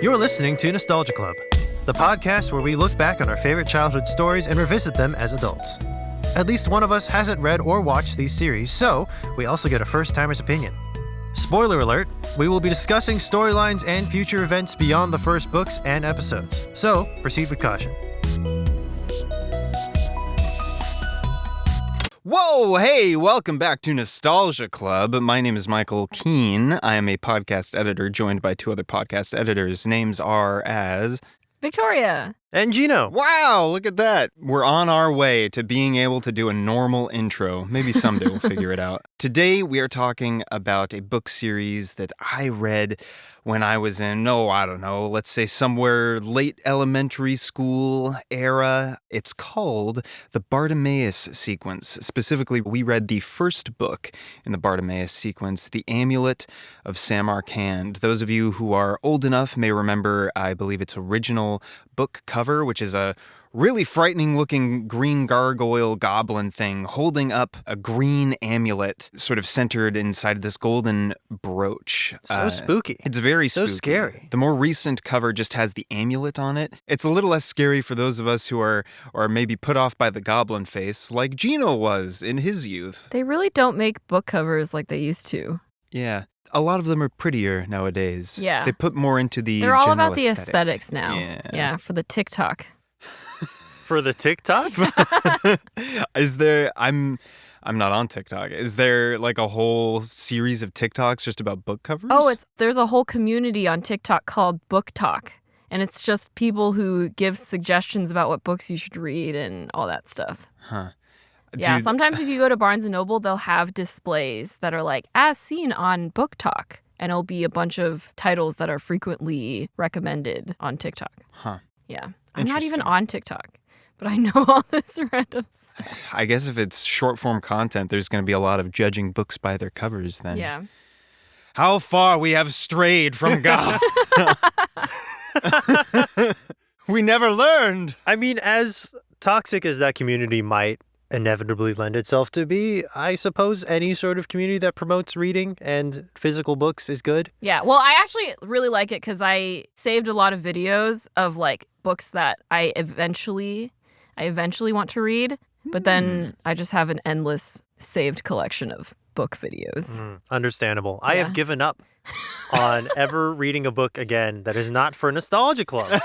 You're listening to Nostalgia Club, the podcast where we look back on our favorite childhood stories and revisit them as adults. At least one of us hasn't read or watched these series, so we also get a first-timer's opinion. Spoiler alert, we will be discussing storylines and future events beyond the first books and episodes, so proceed with caution. Whoa, hey, welcome back to Nostalgia Club. My name is Michael Keene. I am a podcast editor joined by two other podcast editors. Names are as... Victoria. And Jino. Wow, look at that. We're on our way to being able to do a normal intro. Maybe someday we'll figure it out. Today we are talking about a book series that I read when I was in, let's say somewhere late elementary school era. It's called the Bartimaeus sequence. Specifically, we read the first book in the Bartimaeus sequence, The Amulet of Samarkand. Those of you who are old enough may remember, I believe, its original book cover, which is a really frightening looking green gargoyle goblin thing holding up a green amulet sort of centered inside this golden brooch. So spooky. It's very so spooky. Scary. The more recent cover just has the amulet on it. It's a little less scary for those of us who are maybe put off by the goblin face like Jino was in his youth. They really don't make book covers like they used to. Yeah. A lot of them are prettier nowadays. Yeah. They put more into the They're all general about the aesthetic. aesthetics now. Yeah. For the TikTok. For the TikTok? Is there... I'm not on TikTok. Is there like a whole series of TikToks just about book covers? Oh, there's a whole community on TikTok called Book Talk. And it's just people who give suggestions about what books you should read and all that stuff. Huh. Yeah, Dude, sometimes if you go to Barnes & Noble, they'll have displays that are like, as seen on Book Talk. And it'll be a bunch of titles that are frequently recommended on TikTok. Huh. Yeah. I'm not even Interesting. on TikTok, but I know all this random stuff. I guess if it's short form content, there's going to be a lot of judging books by their covers then. Yeah. How far we have strayed from God. We never learned. I mean, as toxic as that community might inevitably lend itself to be, I suppose any sort of community that promotes reading and physical books is good. Yeah. Well, I actually really like it because I saved a lot of videos of like books that I eventually want to read, but then I just have an endless saved collection of book videos. Understandable. I Yeah. have given up on ever reading a book again that is not for Nostalgia Club.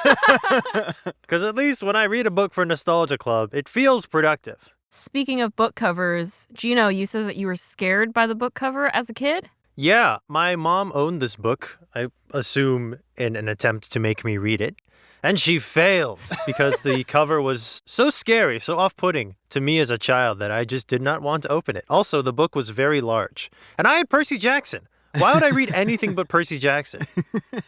Because at least when I read a book for Nostalgia Club, it feels productive. Speaking of book covers, Jino, you said that you were scared by the book cover as a kid? Yeah, my mom owned this book, I assume in an attempt to make me read it. And she failed because the cover was so scary, so off-putting to me as a child that I just did not want to open it. Also, the book was very large. And I had Percy Jackson. Why would I read anything but Percy Jackson?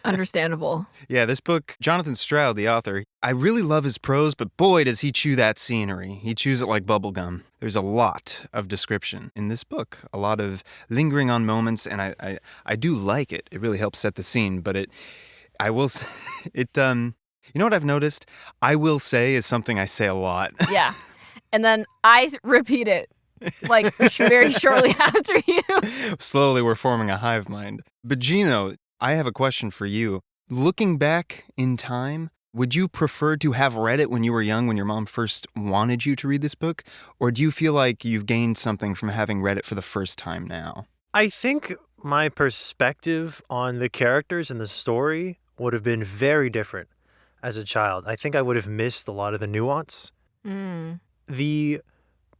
Understandable. Yeah, this book, Jonathan Stroud, the author, I really love his prose, but boy, does he chew that scenery. He chews it like bubblegum. There's a lot of description in this book, a lot of lingering on moments, and I do like it. It really helps set the scene, but I will say, you know what I've noticed? I will say is something I say a lot. Yeah. And then I repeat it like very shortly after you. Slowly, we're forming a hive mind. But Jino, I have a question for you. Looking back in time, would you prefer to have read it when you were young, when your mom first wanted you to read this book? Or do you feel like you've gained something from having read it for the first time now? I think my perspective on the characters and the story would have been very different as a child. I think I would have missed a lot of the nuance. The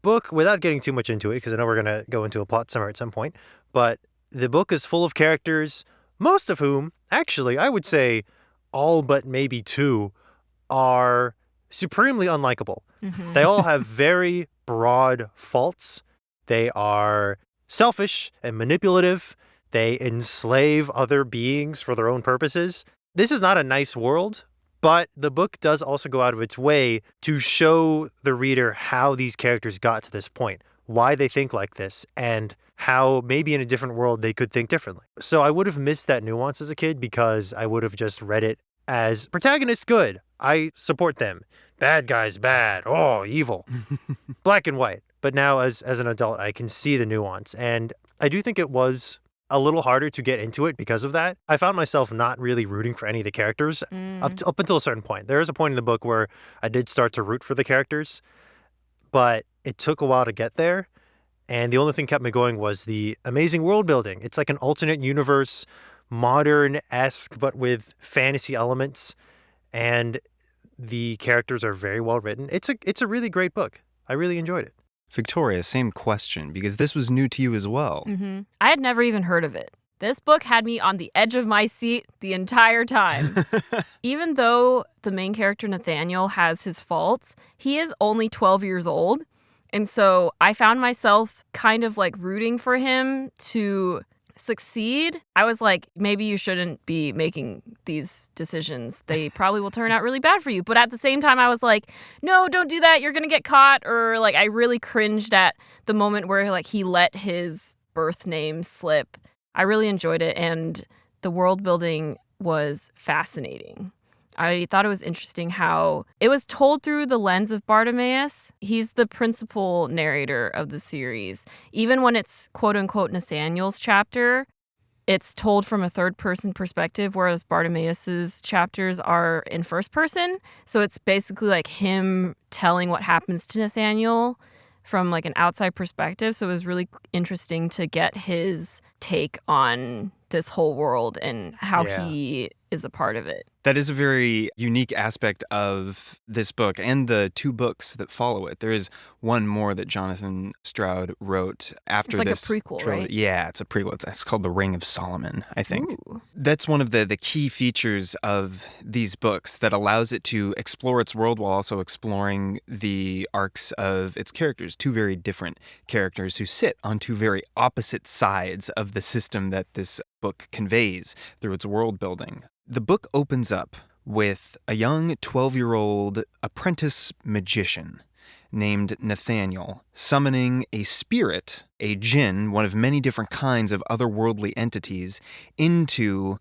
book, without getting too much into it, because I know we're going to go into a plot summary at some point, but the book is full of characters, most of whom, actually, I would say all but maybe two, are supremely unlikable. They all have very broad faults. They are selfish and manipulative. They enslave other beings for their own purposes. This is not a nice world, but the book does also go out of its way to show the reader how these characters got to this point, why they think like this, and how maybe in a different world they could think differently. So I would have missed that nuance as a kid because I would have just read it as protagonist good. I support them. Bad guys bad. Oh, evil. Black and white. But now as an adult, I can see the nuance. And I do think it was a little harder to get into it because of that. I found myself not really rooting for any of the characters up until a certain point. There is a point in the book where I did start to root for the characters, but it took a while to get there. And the only thing kept me going was the amazing world building. It's like an alternate universe, modern-esque, but with fantasy elements. And the characters are very well written. It's a really great book. I really enjoyed it. Victoria, same question, because this was new to you as well. I had never even heard of it. This book had me on the edge of my seat the entire time. Even though the main character, Nathaniel, has his faults, he is only 12 years old. And so I found myself kind of like rooting for him to succeed. I was like, maybe you shouldn't be making these decisions. They probably will turn out really bad for you. But at the same time, I was like, no, don't do that. You're going to get caught. Or like, I really cringed at the moment where like he let his birth name slip. I really enjoyed it. And the world building was fascinating. I thought it was interesting how it was told through the lens of Bartimaeus. He's the principal narrator of the series. Even when it's quote-unquote Nathaniel's chapter, it's told from a third-person perspective, whereas Bartimaeus's chapters are in first person. So it's basically like him telling what happens to Nathaniel from like an outside perspective. So it was really interesting to get his take on this whole world and how he is a part of it. That is a very unique aspect of this book and the two books that follow it. There is one more that Jonathan Stroud wrote after it's like this a prequel, trilogy. right? Yeah, it's a prequel. It's called The Ring of Solomon, I think. Ooh. That's one of the key features of these books that allows it to explore its world while also exploring the arcs of its characters. Two very different characters who sit on two very opposite sides of the system that this book conveys through its world building. The book opens up with a young 12-year-old apprentice magician named Nathaniel summoning a spirit, a djinn, one of many different kinds of otherworldly entities, into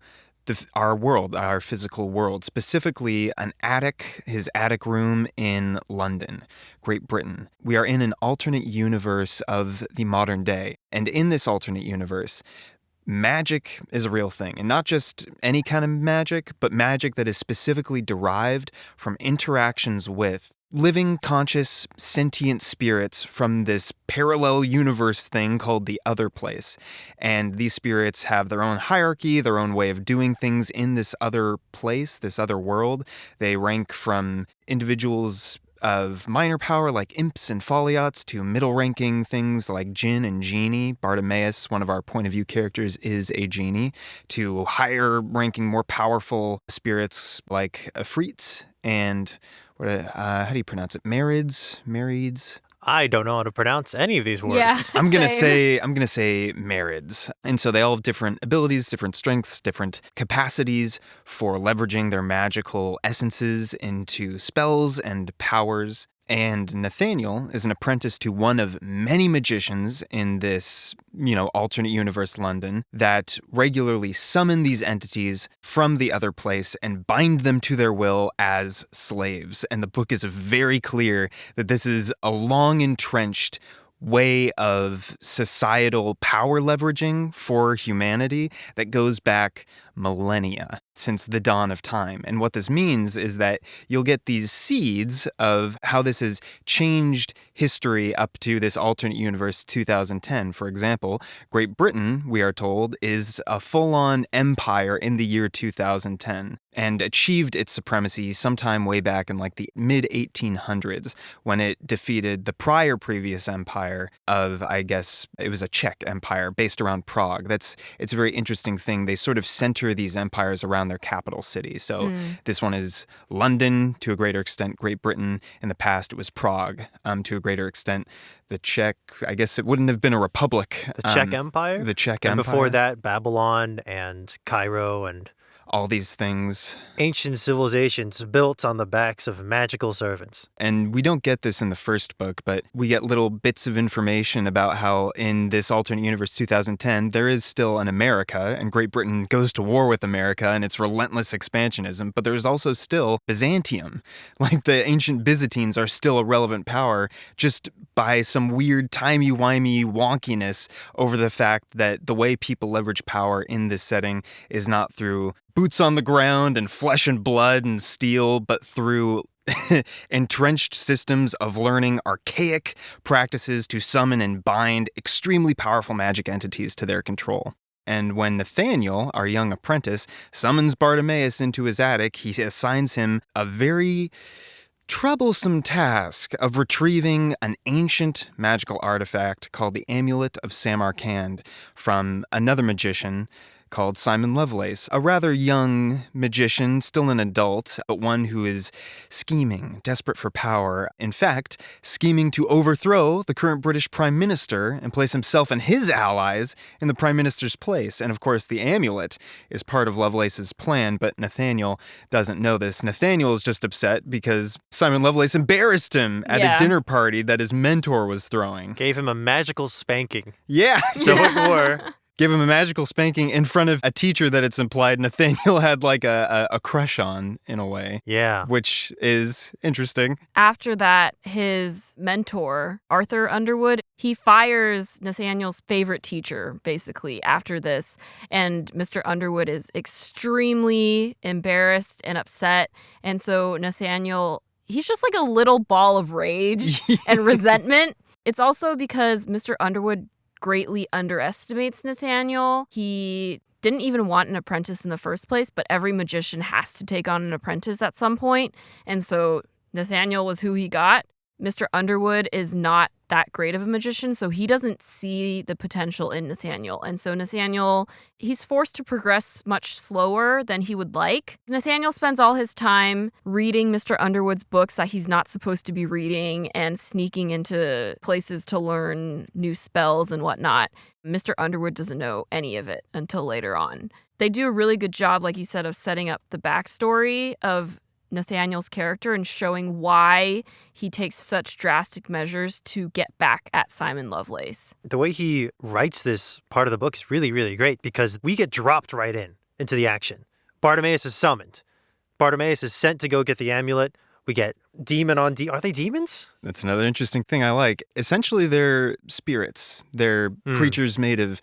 our world, our physical world, specifically an attic, his attic room in London, Great Britain. We are in an alternate universe of the modern day, and in this alternate universe, magic is a real thing, and not just any kind of magic, but magic that is specifically derived from interactions with living, conscious, sentient spirits from this parallel universe thing called the other place. And these spirits have their own hierarchy, their own way of doing things in this other place, this other world. They rank from individuals of minor power like imps and foliots to middle-ranking things like Jinn and Djinni. Bartimaeus, one of our point of view characters, is a Djinni, to higher-ranking, more powerful spirits like Afrits and how do you pronounce it? Marids. I don't know how to pronounce any of these words. Yeah. I'm gonna say Marids. And so they all have different abilities, different strengths, different capacities for leveraging their magical essences into spells and powers. And Nathaniel is an apprentice to one of many magicians in this, alternate universe London that regularly summon these entities from the other place and bind them to their will as slaves. And the book is very clear that this is a long entrenched way of societal power leveraging for humanity that goes back millennia, since the dawn of time. And what this means is that you'll get these seeds of how this has changed history up to this alternate universe 2010. For example, Great Britain, we are told, is a full-on empire in the year 2010 and achieved its supremacy sometime way back in like the mid-1800s when it defeated the previous empire of, I guess, it was a Czech empire based around Prague. It's a very interesting thing. They sort of center these empires around their capital city. So this one is London, to a greater extent, Great Britain. In the past, it was Prague, to a greater extent. The Czech, I guess it wouldn't have been a republic. The Czech Empire? The Czech and Empire. before that, Babylon and Cairo and all these things. Ancient civilizations built on the backs of magical servants. And we don't get this in the first book, but we get little bits of information about how in this alternate universe 2010, there is still an America, and Great Britain goes to war with America and its relentless expansionism, but there's also still Byzantium. Like the ancient Byzantines are still a relevant power, just by some weird timey-wimey wonkiness over the fact that the way people leverage power in this setting is not through boots on the ground and flesh and blood and steel, but through entrenched systems of learning archaic practices to summon and bind extremely powerful magic entities to their control. And when Nathaniel, our young apprentice, summons Bartimaeus into his attic, he assigns him a very troublesome task of retrieving an ancient magical artifact called the Amulet of Samarkand from another magician called Simon Lovelace, a rather young magician, still an adult, but one who is scheming, desperate for power. In fact, scheming to overthrow the current British Prime Minister and place himself and his allies in the Prime Minister's place. And of course, the amulet is part of Lovelace's plan, but Nathaniel doesn't know this. Nathaniel is just upset because Simon Lovelace embarrassed him at a dinner party that his mentor was throwing. Gave him a magical spanking. Yeah. So it were. Give him a magical spanking in front of a teacher that it's implied Nathaniel had like a crush on, in a way. Yeah. Which is interesting. After that, his mentor, Arthur Underwood, he fires Nathaniel's favorite teacher, basically, after this. And Mr. Underwood is extremely embarrassed and upset. And so Nathaniel, he's just like a little ball of rage and resentment. It's also because Mr. Underwood greatly underestimates Nathaniel. He didn't even want an apprentice in the first place, but every magician has to take on an apprentice at some point. And so Nathaniel was who he got. Mr. Underwood is not that great of a magician, so he doesn't see the potential in Nathaniel. And so Nathaniel, he's forced to progress much slower than he would like. Nathaniel spends all his time reading Mr. Underwood's books that he's not supposed to be reading and sneaking into places to learn new spells and whatnot. Mr. Underwood doesn't know any of it until later on. They do a really good job, like you said, of setting up the backstory of Nathaniel's character and showing why he takes such drastic measures to get back at Simon Lovelace. The way he writes this part of the book is really, really great because we get dropped right into the action. Bartimaeus is summoned. Bartimaeus is sent to go get the amulet. We get demon on Are they demons? That's another interesting thing I like. Essentially, they're spirits. They're creatures made of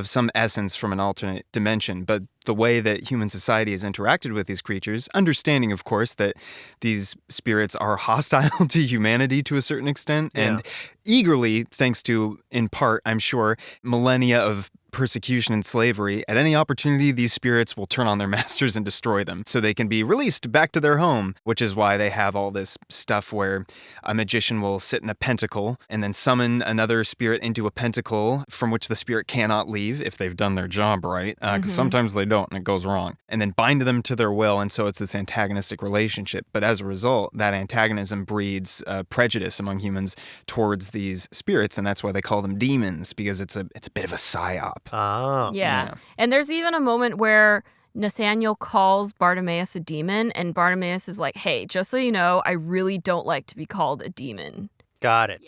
some essence from an alternate dimension. But the way that human society has interacted with these creatures, understanding, of course, that these spirits are hostile to humanity to a certain extent, and eagerly, thanks to, in part, I'm sure, millennia of persecution and slavery, at any opportunity, these spirits will turn on their masters and destroy them so they can be released back to their home, which is why they have all this stuff where a magician will sit in a pentacle and then summon another spirit into a pentacle from which the spirit cannot leave if they've done their job right, because sometimes they don't and it goes wrong, and then bind them to their will, and so it's this antagonistic relationship. But as a result, that antagonism breeds prejudice among humans towards these spirits, and that's why they call them demons, because it's a bit of a psyop. Oh. Yeah. And there's even a moment where Nathaniel calls Bartimaeus a demon, and Bartimaeus is like, hey, just so you know, I really don't like to be called a demon. Got it.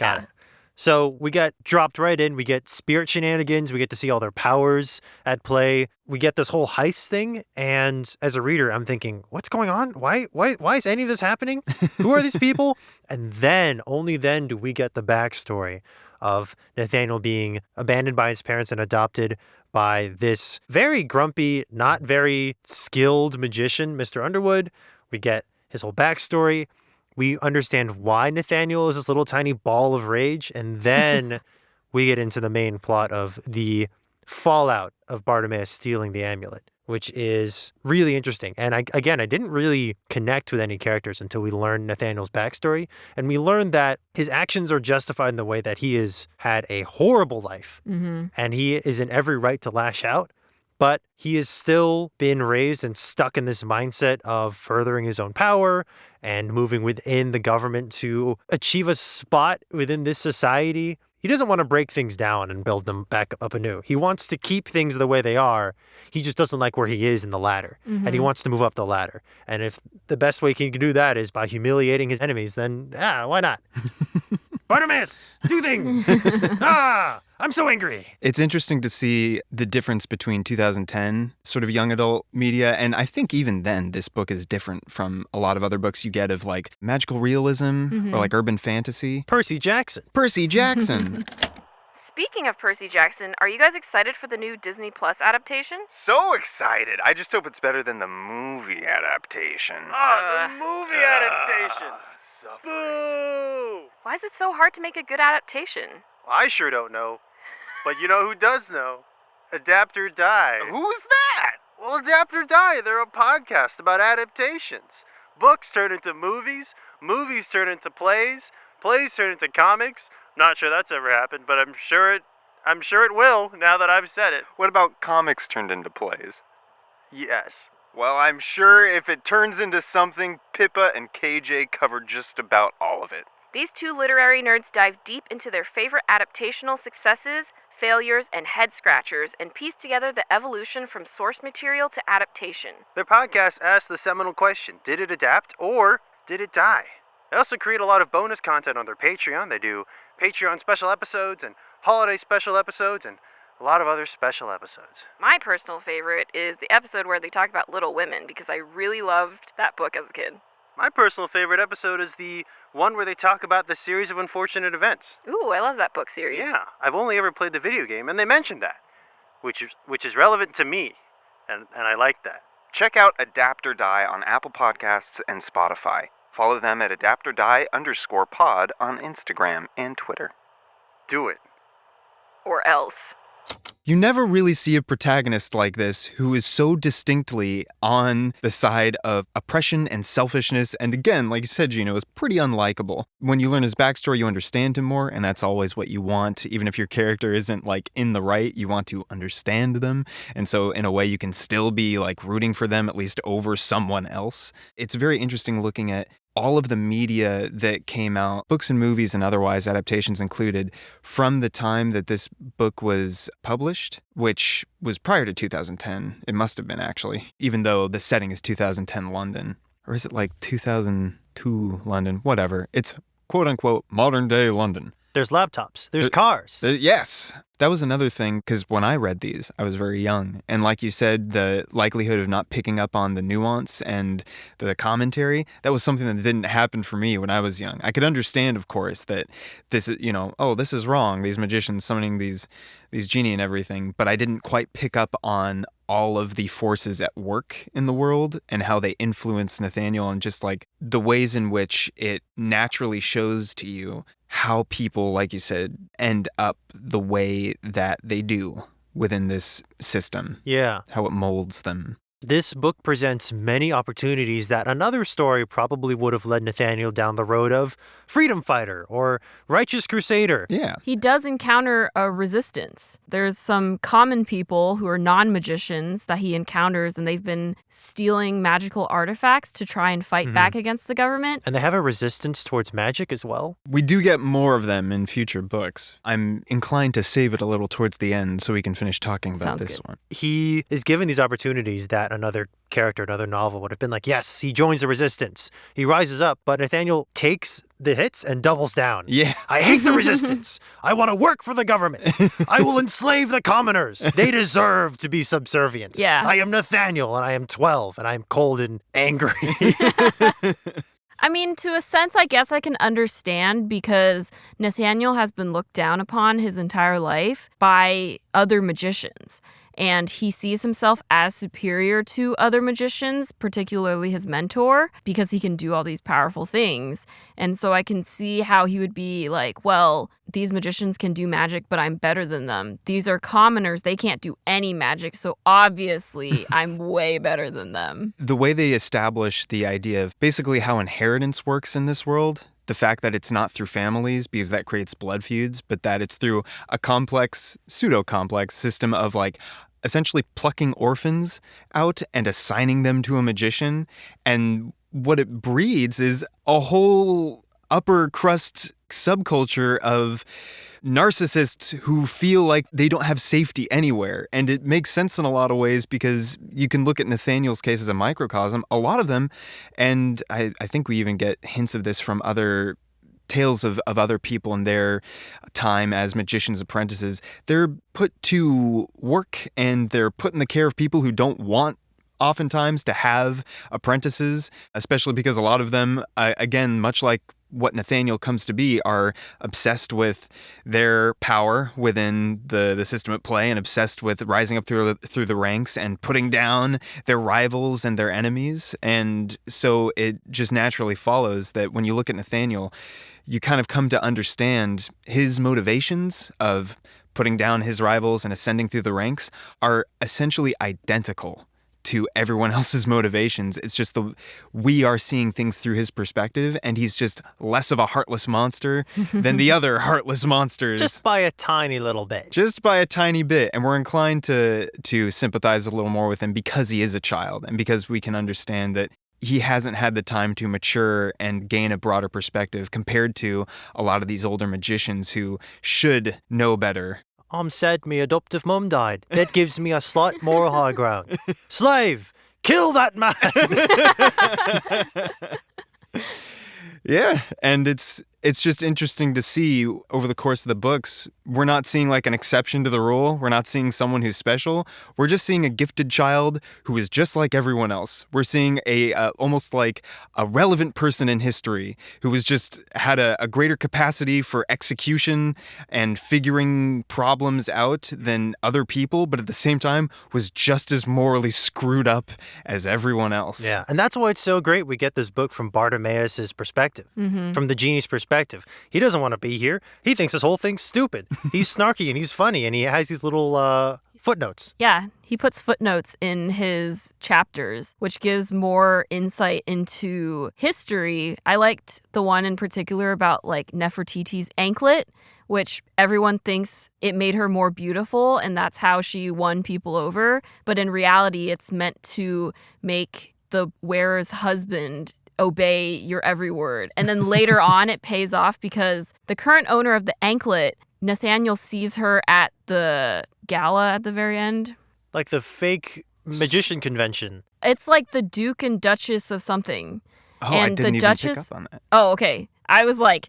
So we get dropped right in. We get spirit shenanigans. We get to see all their powers at play. We get this whole heist thing. And as a reader, I'm thinking, what's going on? Why is any of this happening? Who are these people? And then, only then, do we get the backstory of Nathaniel being abandoned by his parents and adopted by this very grumpy, not very skilled magician, Mr. Underwood. We get his whole backstory. We understand why Nathaniel is this little tiny ball of rage. And then we get into the main plot of the fallout of Bartimaeus stealing the amulet, which is really interesting. And I didn't really connect with any characters until we learned Nathaniel's backstory. And we learned that his actions are justified in the way that he has had a horrible life. And he is in every right to lash out. But he has still been raised and stuck in this mindset of furthering his own power and moving within the government to achieve a spot within this society He doesn't want to break things down and build them back up anew. He wants to keep things the way they are. He just doesn't like where he is in the ladder, and he wants to move up the ladder. And if the best way he can do that is by humiliating his enemies, then why not? Bartimaeus, do things! I'm so angry. It's interesting to see the difference between 2010 sort of young adult media, and I think even then this book is different from a lot of other books you get of like magical realism or like urban fantasy. Percy Jackson. Percy Jackson. Speaking of Percy Jackson, are you guys excited for the new Disney Plus adaptation? So excited. I just hope it's better than the movie adaptation. The movie adaptation. Boo! Why is it so hard to make a good adaptation? Well, I sure don't know. But you know who does know? Adapt or Die. Who's that? Well, Adapt or Die, they're a podcast about adaptations. Books turn into movies, movies turn into plays, plays turn into comics. Not sure that's ever happened, but I'm sure it will now that I've said it. What about comics turned into plays? Yes. Well, I'm sure if it turns into something, Pippa and KJ covered just about all of it. These two literary nerds dive deep into their favorite adaptational successes, failures, and head-scratchers and piece together the evolution from source material to adaptation. Their podcast asks the seminal question, did it adapt or did it die? They also create a lot of bonus content on their Patreon. They do Patreon special episodes and holiday special episodes and a lot of other special episodes. My personal favorite is the episode where they talk about Little Women because I really loved that book as a kid. My personal favorite episode is the one where they talk about the series of unfortunate events. Ooh, I love that book series. Yeah, I've only ever played the video game, and they mentioned that, which is relevant to me, and I like that. Check out Adapt or Die on Apple Podcasts and Spotify. Follow them at @AdaptOrDie_pod on Instagram and Twitter. Do it. Or else. You never really see a protagonist like this who is so distinctly on the side of oppression and selfishness, and again, like you said, Jino, is pretty unlikable. When you learn his backstory, you understand him more, and that's always what you want. Even if your character isn't like in the right, you want to understand them, and so in a way you can still be like rooting for them, at least over someone else. It's very interesting looking at all of the media that came out, books and movies and otherwise, adaptations included, from the time that this book was published, which was prior to 2010. It must have been, actually, even though the setting is 2010 London. Or is it like 2002 London? Whatever. It's quote-unquote modern-day London. There's laptops. There's cars. Yes. That was another thing, because when I read these, I was very young. And like you said, the likelihood of not picking up on the nuance and the commentary, that was something that didn't happen for me when I was young. I could understand, of course, that this is, this is wrong, these magicians summoning these Djinni and everything, but I didn't quite pick up on all of the forces at work in the world and how they influence Nathaniel, and just like the ways in which it naturally shows to you how people, like you said, end up the way that they do within this system. Yeah. How it molds them. This book presents many opportunities that another story probably would have led Nathaniel down the road of freedom fighter or righteous crusader. Yeah. He does encounter a resistance. There's some common people who are non-magicians that he encounters, and they've been stealing magical artifacts to try and fight back against the government. And they have a resistance towards magic as well. We do get more of them in future books. I'm inclined to save it a little towards the end so we can finish talking about Sounds this good. one. He is given these opportunities that another character, another novel would have been like, yes, he joins the resistance. He rises up, but Nathaniel takes the hits and doubles down. Yeah. I hate the resistance. I want to work for the government. I will enslave the commoners. They deserve to be subservient. Yeah. I am Nathaniel, and I am 12, and I am cold and angry. I mean, to a sense, I guess I can understand, because Nathaniel has been looked down upon his entire life by other magicians. And he sees himself as superior to other magicians, particularly his mentor, because he can do all these powerful things. And so I can see how he would be like, well, these magicians can do magic, but I'm better than them. These are commoners. They can't do any magic. So obviously, I'm way better than them. The way they establish the idea of basically how inheritance works in this world, the fact that it's not through families because that creates blood feuds, but that it's through a complex, pseudo-complex system of like essentially plucking orphans out and assigning them to a magician. And what it breeds is a whole upper crust subculture of narcissists who feel like they don't have safety anywhere. And it makes sense in a lot of ways because you can look at Nathaniel's case as a microcosm. A lot of them, and I think we even get hints of this from other tales of other people in their time as magicians' apprentices, they're put to work and they're put in the care of people who don't want oftentimes to have apprentices, especially because a lot of them, again, much like what Nathaniel comes to be, are obsessed with their power within the system at play and obsessed with rising up through the ranks and putting down their rivals and their enemies. And so it just naturally follows that when you look at Nathaniel, you kind of come to understand his motivations of putting down his rivals and ascending through the ranks are essentially identical to everyone else's motivations. It's just we are seeing things through his perspective, and he's just less of a heartless monster than the other heartless monsters. Just by a tiny little bit. Just by a tiny bit. And we're inclined to sympathize a little more with him because he is a child and because we can understand that he hasn't had the time to mature and gain a broader perspective compared to a lot of these older magicians who should know better. I'm sad me adoptive mum died. That gives me a slight moral high ground. Slave, kill that man! Yeah, and it's just interesting to see over the course of the books, we're not seeing like an exception to the rule. We're not seeing someone who's special. We're just seeing a gifted child who is just like everyone else. We're seeing almost like a relevant person in history who was just had a greater capacity for execution and figuring problems out than other people, but at the same time was just as morally screwed up as everyone else. Yeah, and that's why it's so great we get this book from Bartimaeus' perspective, from the Djinni's perspective. He doesn't want to be here. He thinks this whole thing's stupid. He's snarky and he's funny and he has these little footnotes. Yeah, he puts footnotes in his chapters, which gives more insight into history. I liked the one in particular about like Nefertiti's anklet, which everyone thinks it made her more beautiful and that's how she won people over. But in reality, it's meant to make the wearer's husband obey your every word. And then later on, it pays off because the current owner of the anklet, Nathaniel sees her at the gala at the very end. Like the fake magician convention. It's like the Duke and Duchess of something. Oh, and I didn't the even Duchess, pick up on that. Oh, okay. I was like,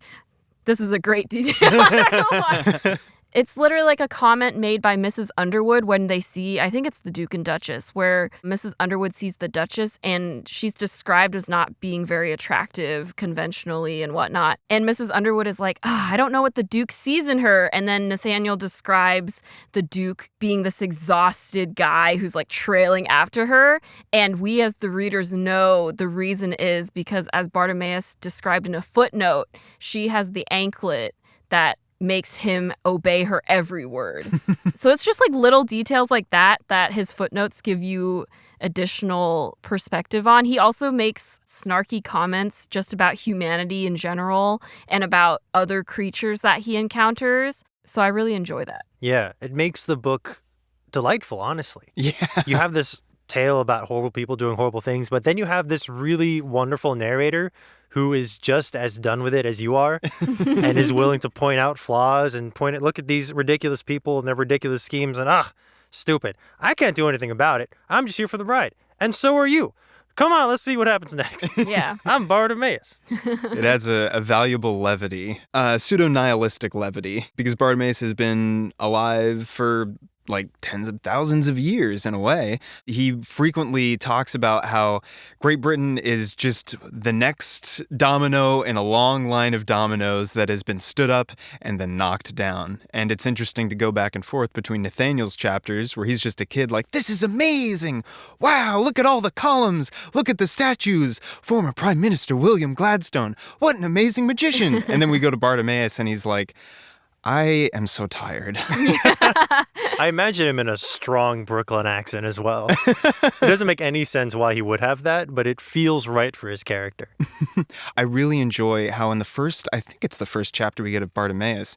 this is a great detail. I don't know why. It's literally like a comment made by Mrs. Underwood when they see, I think it's the Duke and Duchess, where Mrs. Underwood sees the Duchess and she's described as not being very attractive conventionally and whatnot. And Mrs. Underwood is like, I don't know what the Duke sees in her. And then Nathaniel describes the Duke being this exhausted guy who's like trailing after her. And we as the readers know the reason is because, as Bartimaeus described in a footnote, she has the anklet that makes him obey her every word. So it's just like little details like that his footnotes give you additional perspective on. He also makes snarky comments just about humanity in general and about other creatures that he encounters. So I really enjoy that. Yeah, it makes the book delightful, honestly. Yeah. You have this tale about horrible people doing horrible things, but then you have this really wonderful narrator who is just as done with it as you are and is willing to point out flaws and look at these ridiculous people and their ridiculous schemes and stupid. I can't do anything about it. I'm just here for the ride. And so are you. Come on, let's see what happens next. Yeah. I'm Bartimaeus. It adds a valuable levity, pseudo-nihilistic levity, because Bartimaeus has been alive for like tens of thousands of years in a way. He frequently talks about how Great Britain is just the next domino in a long line of dominoes that has been stood up and then knocked down. And it's interesting to go back and forth between Nathaniel's chapters where he's just a kid like, this is amazing. Wow, look at all the columns. Look at the statues. Former Prime Minister William Gladstone. What an amazing magician. And then we go to Bartimaeus and he's like, I am so tired. I imagine him in a strong Brooklyn accent as well. It doesn't make any sense why he would have that, but it feels right for his character. I really enjoy how in I think it's the first chapter we get of Bartimaeus,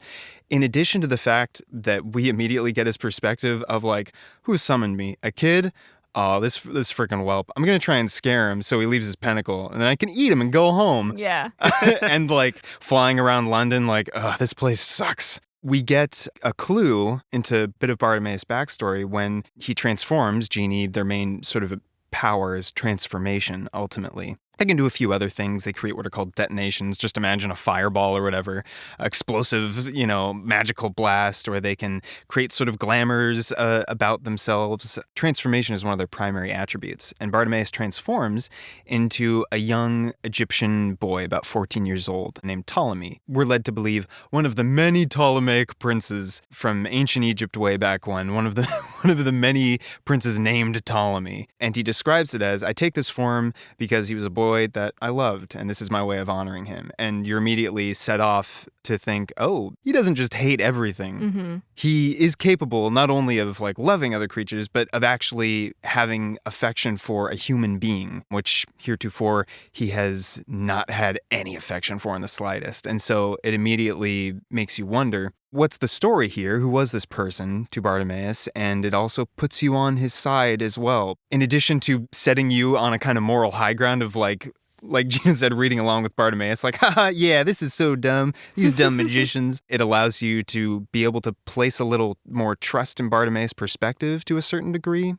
in addition to the fact that we immediately get his perspective of like, who summoned me? A kid? Oh, this freaking whelp. I'm going to try and scare him so he leaves his pentacle and then I can eat him and go home. Yeah. And like flying around London like, this place sucks. we get a clue into a bit of Bartimaeus' backstory when he transforms. Djinni, their main sort of power is transformation, ultimately. They can do a few other things. They create what are called detonations. Just imagine a fireball or whatever, explosive, magical blast, or they can create sort of glamours about themselves. Transformation is one of their primary attributes. And Bartimaeus transforms into a young Egyptian boy, about 14 years old, named Ptolemy. We're led to believe one of the many Ptolemaic princes from ancient Egypt way back when, one of the many princes named Ptolemy. And he describes it as, I take this form because he was a boy that I loved, and this is my way of honoring him. And you're immediately set off to think, oh, he doesn't just hate everything. Mm-hmm. He is capable not only of loving other creatures, but of actually having affection for a human being, which heretofore he has not had any affection for in the slightest. And so it immediately makes you wonder, what's the story here? Who was this person to Bartimaeus? And it also puts you on his side as well. In addition to setting you on a kind of moral high ground of like Gina said, reading along with Bartimaeus, haha, yeah, this is so dumb. These dumb magicians. It allows you to be able to place a little more trust in Bartimaeus' perspective to a certain degree,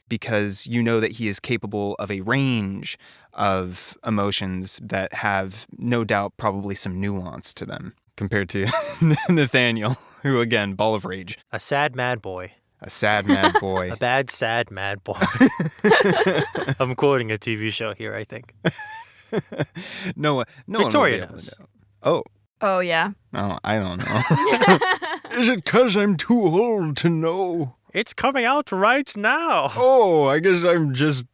because you know that he is capable of a range of emotions that have no doubt probably some nuance to them compared to Nathaniel, who, again, ball of rage. A sad mad boy. A sad mad boy. A bad, sad mad boy. I'm quoting a TV show here, I think. No Victoria one will be able knows. to know. Oh, yeah. Oh, I don't know. Is it 'cause I'm too old to know? It's coming out right now. Oh, I guess I'm just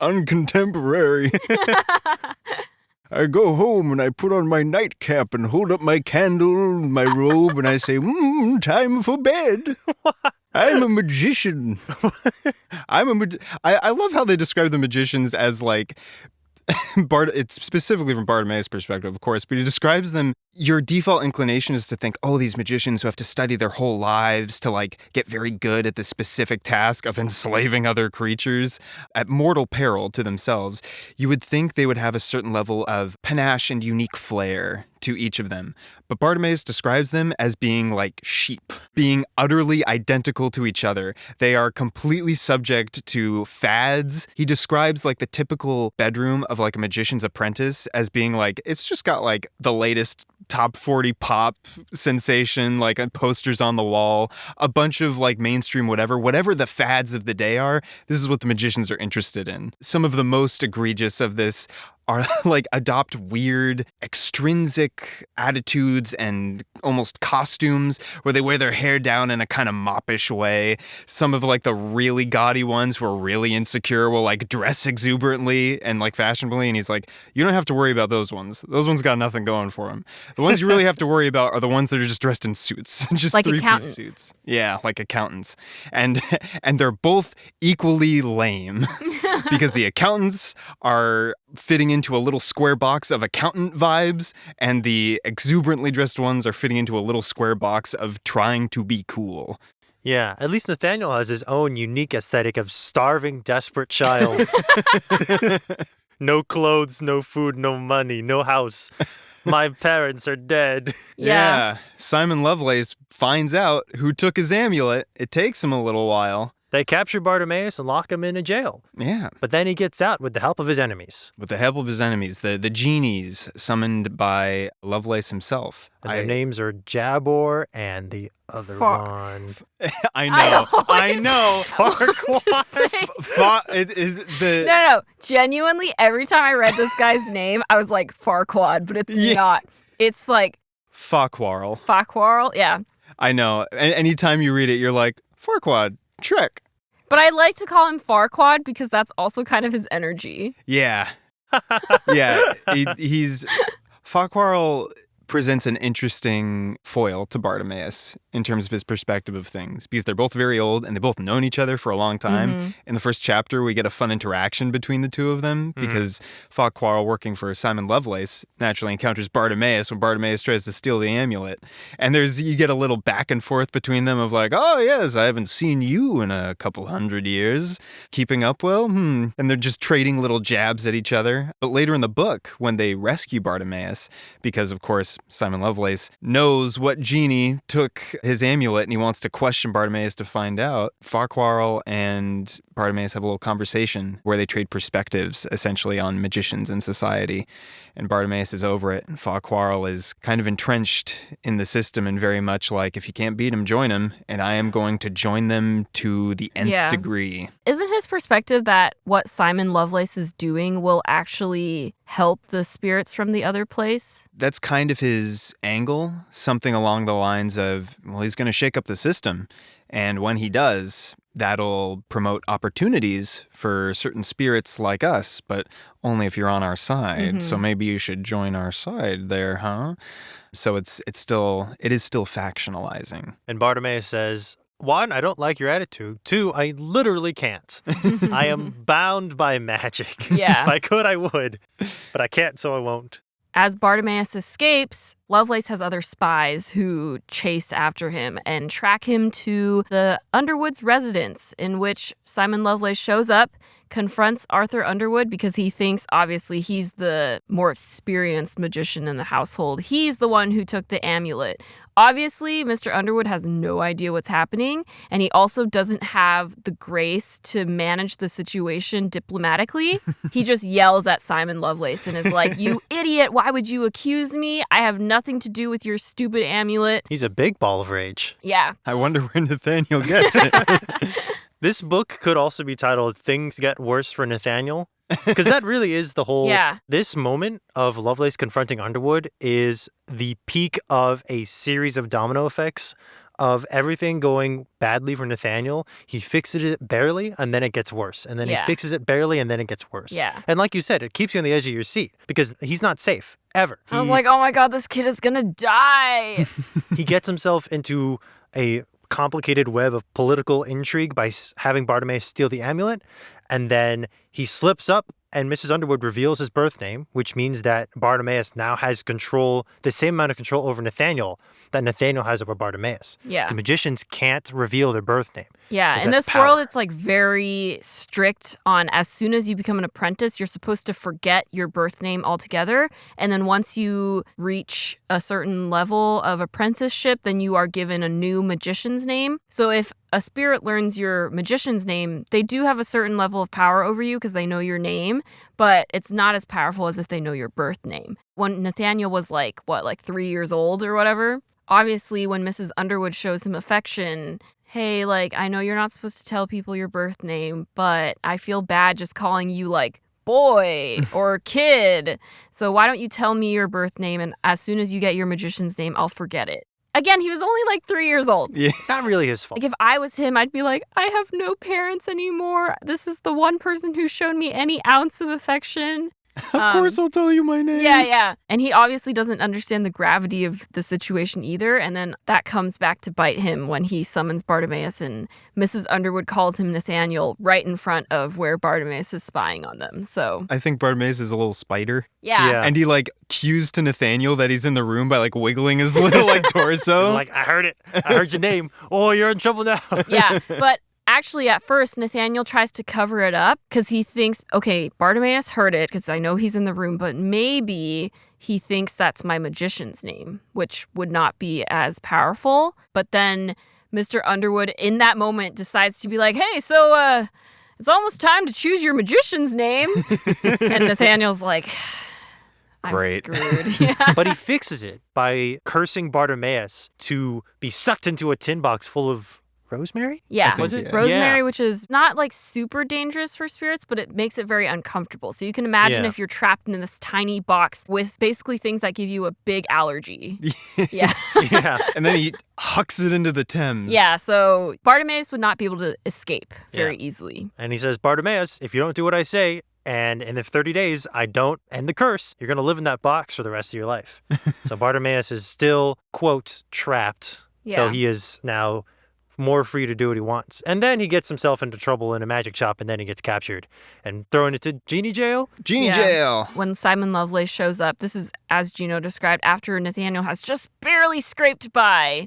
uncontemporary. I go home and I put on my nightcap and hold up my candle, my robe, and I say, time for bed. I'm a magician. I love how they describe the magicians as it's specifically from Bartimaeus' perspective, of course, but he describes them. Your default inclination is to think, oh, these magicians who have to study their whole lives to get very good at the specific task of enslaving other creatures at mortal peril to themselves. You would think they would have a certain level of panache and unique flair to each of them. But Bartimaeus describes them as being like sheep, being utterly identical to each other. They are completely subject to fads. He describes the typical bedroom of a magician's apprentice as being it's just got the latest top 40 pop sensation, posters on the wall, a bunch of mainstream whatever the fads of the day are. This is what the magicians are interested in. Some of the most egregious of this are adopt weird extrinsic attitudes and almost costumes where they wear their hair down in a kind of moppish way. Some of the really gaudy ones who are really insecure will dress exuberantly and fashionably, and he's you don't have to worry about those ones. Those ones got nothing going for them. The ones you really have to worry about are the ones that are just dressed in suits, just three-piece suits. Yeah, like accountants. And they're both equally lame because the accountants are fitting into a little square box of accountant vibes, and the exuberantly dressed ones are fitting into a little square box of trying to be cool. Yeah, at least Nathaniel has his own unique aesthetic of starving, desperate child. No clothes, no food, no money, no house. My parents are dead. Yeah. Simon Lovelace finds out who took his amulet. It takes him a little while. They capture Bartimaeus and lock him in a jail. Yeah. But then he gets out with the help of his enemies. With the help of his enemies, the Djinnis summoned by Lovelace himself. And their names are Jabor and the other one. I know. Farquaad. It is the... No. Genuinely, every time I read this guy's name, I was like, Farquaad, but it's not. It's Farquaad. Farquaad, yeah. I know. Anytime you read it, you're like, Farquaad. Trick. But I like to call him Farquaad because that's also kind of his energy. Yeah. Yeah. He's... Farquaad presents an interesting foil to Bartimaeus in terms of his perspective of things, because they're both very old and they both known each other for a long time. Mm-hmm. In the first chapter, we get a fun interaction between the two of them because Farquaad, working for Simon Lovelace, naturally encounters Bartimaeus when Bartimaeus tries to steal the amulet. And you get a little back and forth between them of oh yes, I haven't seen you in a couple hundred years. Keeping up well? And they're just trading little jabs at each other. But later in the book, when they rescue Bartimaeus, because of course Bartimaeus, Simon Lovelace, knows what Djinni took his amulet and he wants to question Bartimaeus to find out. Farquhar and Bartimaeus have a little conversation where they trade perspectives, essentially, on magicians in society. And Bartimaeus is over it. And Farquhar is kind of entrenched in the system and very much like, if you can't beat him, join him. And I am going to join them to the nth degree. Isn't his perspective that what Simon Lovelace is doing will actually help the spirits from the other place? That's kind of his angle, something along the lines of, well, he's going to shake up the system. And when he does, that'll promote opportunities for certain spirits like us, but only if you're on our side. So maybe you should join our side there, huh? So it is still factionalizing. And Bartimaeus says, 1, I don't like your attitude. 2, I literally can't. I am bound by magic. Yeah. If I could, I would. But I can't, so I won't. As Bartimaeus escapes, Lovelace has other spies who chase after him and track him to the Underwood's residence, in which Simon Lovelace shows up, confronts Arthur Underwood because he thinks, obviously, he's the more experienced magician in the household. He's the one who took the amulet. Obviously, Mr. Underwood has no idea what's happening, and he also doesn't have the grace to manage the situation diplomatically. He just yells at Simon Lovelace and is like, "You idiot, why would you accuse me? I have nothing to do with your stupid amulet." He's a big ball of rage. Yeah. I wonder where Nathaniel gets it. This book could also be titled Things Get Worse for Nathaniel, because that really is the whole... Yeah. This moment of Lovelace confronting Underwood is the peak of a series of domino effects of everything going badly for Nathaniel. He fixes it barely, and then it gets worse. And then he fixes it barely, and then it gets worse. Yeah. And like you said, it keeps you on the edge of your seat, because he's not safe, ever. I was like, oh my God, this kid is gonna die. He gets himself into a complicated web of political intrigue by having Bartimaeus steal the amulet, and then he slips up and Mrs. Underwood reveals his birth name, which means that Bartimaeus now has control, the same amount of control over Nathaniel that Nathaniel has over Bartimaeus. Yeah. The magicians can't reveal their birth name. Yeah, in this world, it's like very strict on as soon as you become an apprentice, you're supposed to forget your birth name altogether. And then once you reach a certain level of apprenticeship, then you are given a new magician's name. So if a spirit learns your magician's name, they do have a certain level of power over you because they know your name, but it's not as powerful as if they know your birth name. When Nathaniel was like 3 years old or whatever, obviously when Mrs. Underwood shows him affection, hey, I know you're not supposed to tell people your birth name, but I feel bad just calling you boy or kid. So why don't you tell me your birth name, and as soon as you get your magician's name, I'll forget it. Again, he was only 3 years old. Yeah. Not really his fault. If I was him, I'd be like, I have no parents anymore. This is the one person who's shown me any ounce of affection. Of course I'll tell you my name. Yeah. And he obviously doesn't understand the gravity of the situation either. And then that comes back to bite him when he summons Bartimaeus and Mrs. Underwood calls him Nathaniel right in front of where Bartimaeus is spying on them. So I think Bartimaeus is a little spider. yeah. And he cues to Nathaniel that he's in the room by wiggling his little torso. I heard it. I heard your name. Oh, you're in trouble now. Yeah. But actually, at first, Nathaniel tries to cover it up because he thinks, okay, Bartimaeus heard it because I know he's in the room, but maybe he thinks that's my magician's name, which would not be as powerful. But then Mr. Underwood, in that moment, decides to be like, hey, so it's almost time to choose your magician's name. And Nathaniel's like, I'm Great. screwed. Yeah. But he fixes it by cursing Bartimaeus to be sucked into a tin box full of rosemary? Yeah. think, Was it? yeah. Rosemary, Yeah. which is not super dangerous for spirits, but it makes it very uncomfortable. So you can imagine Yeah. if you're trapped in this tiny box with basically things that give you a big allergy. Yeah. Yeah. And then he hucks it into the Thames. Yeah. So Bartimaeus would not be able to escape very easily. And he says, Bartimaeus, if you don't do what I say, and in the 30 days, I don't end the curse, you're going to live in that box for the rest of your life. So Bartimaeus is still, quote, trapped, Yeah. though he is now more free to do what he wants. And then he gets himself into trouble in a magic shop, and then he gets captured and thrown into Djinni jail. Djinni Yeah. jail. When Simon Lovelace shows up, this is, as Jino described, after Nathaniel has just barely scraped by.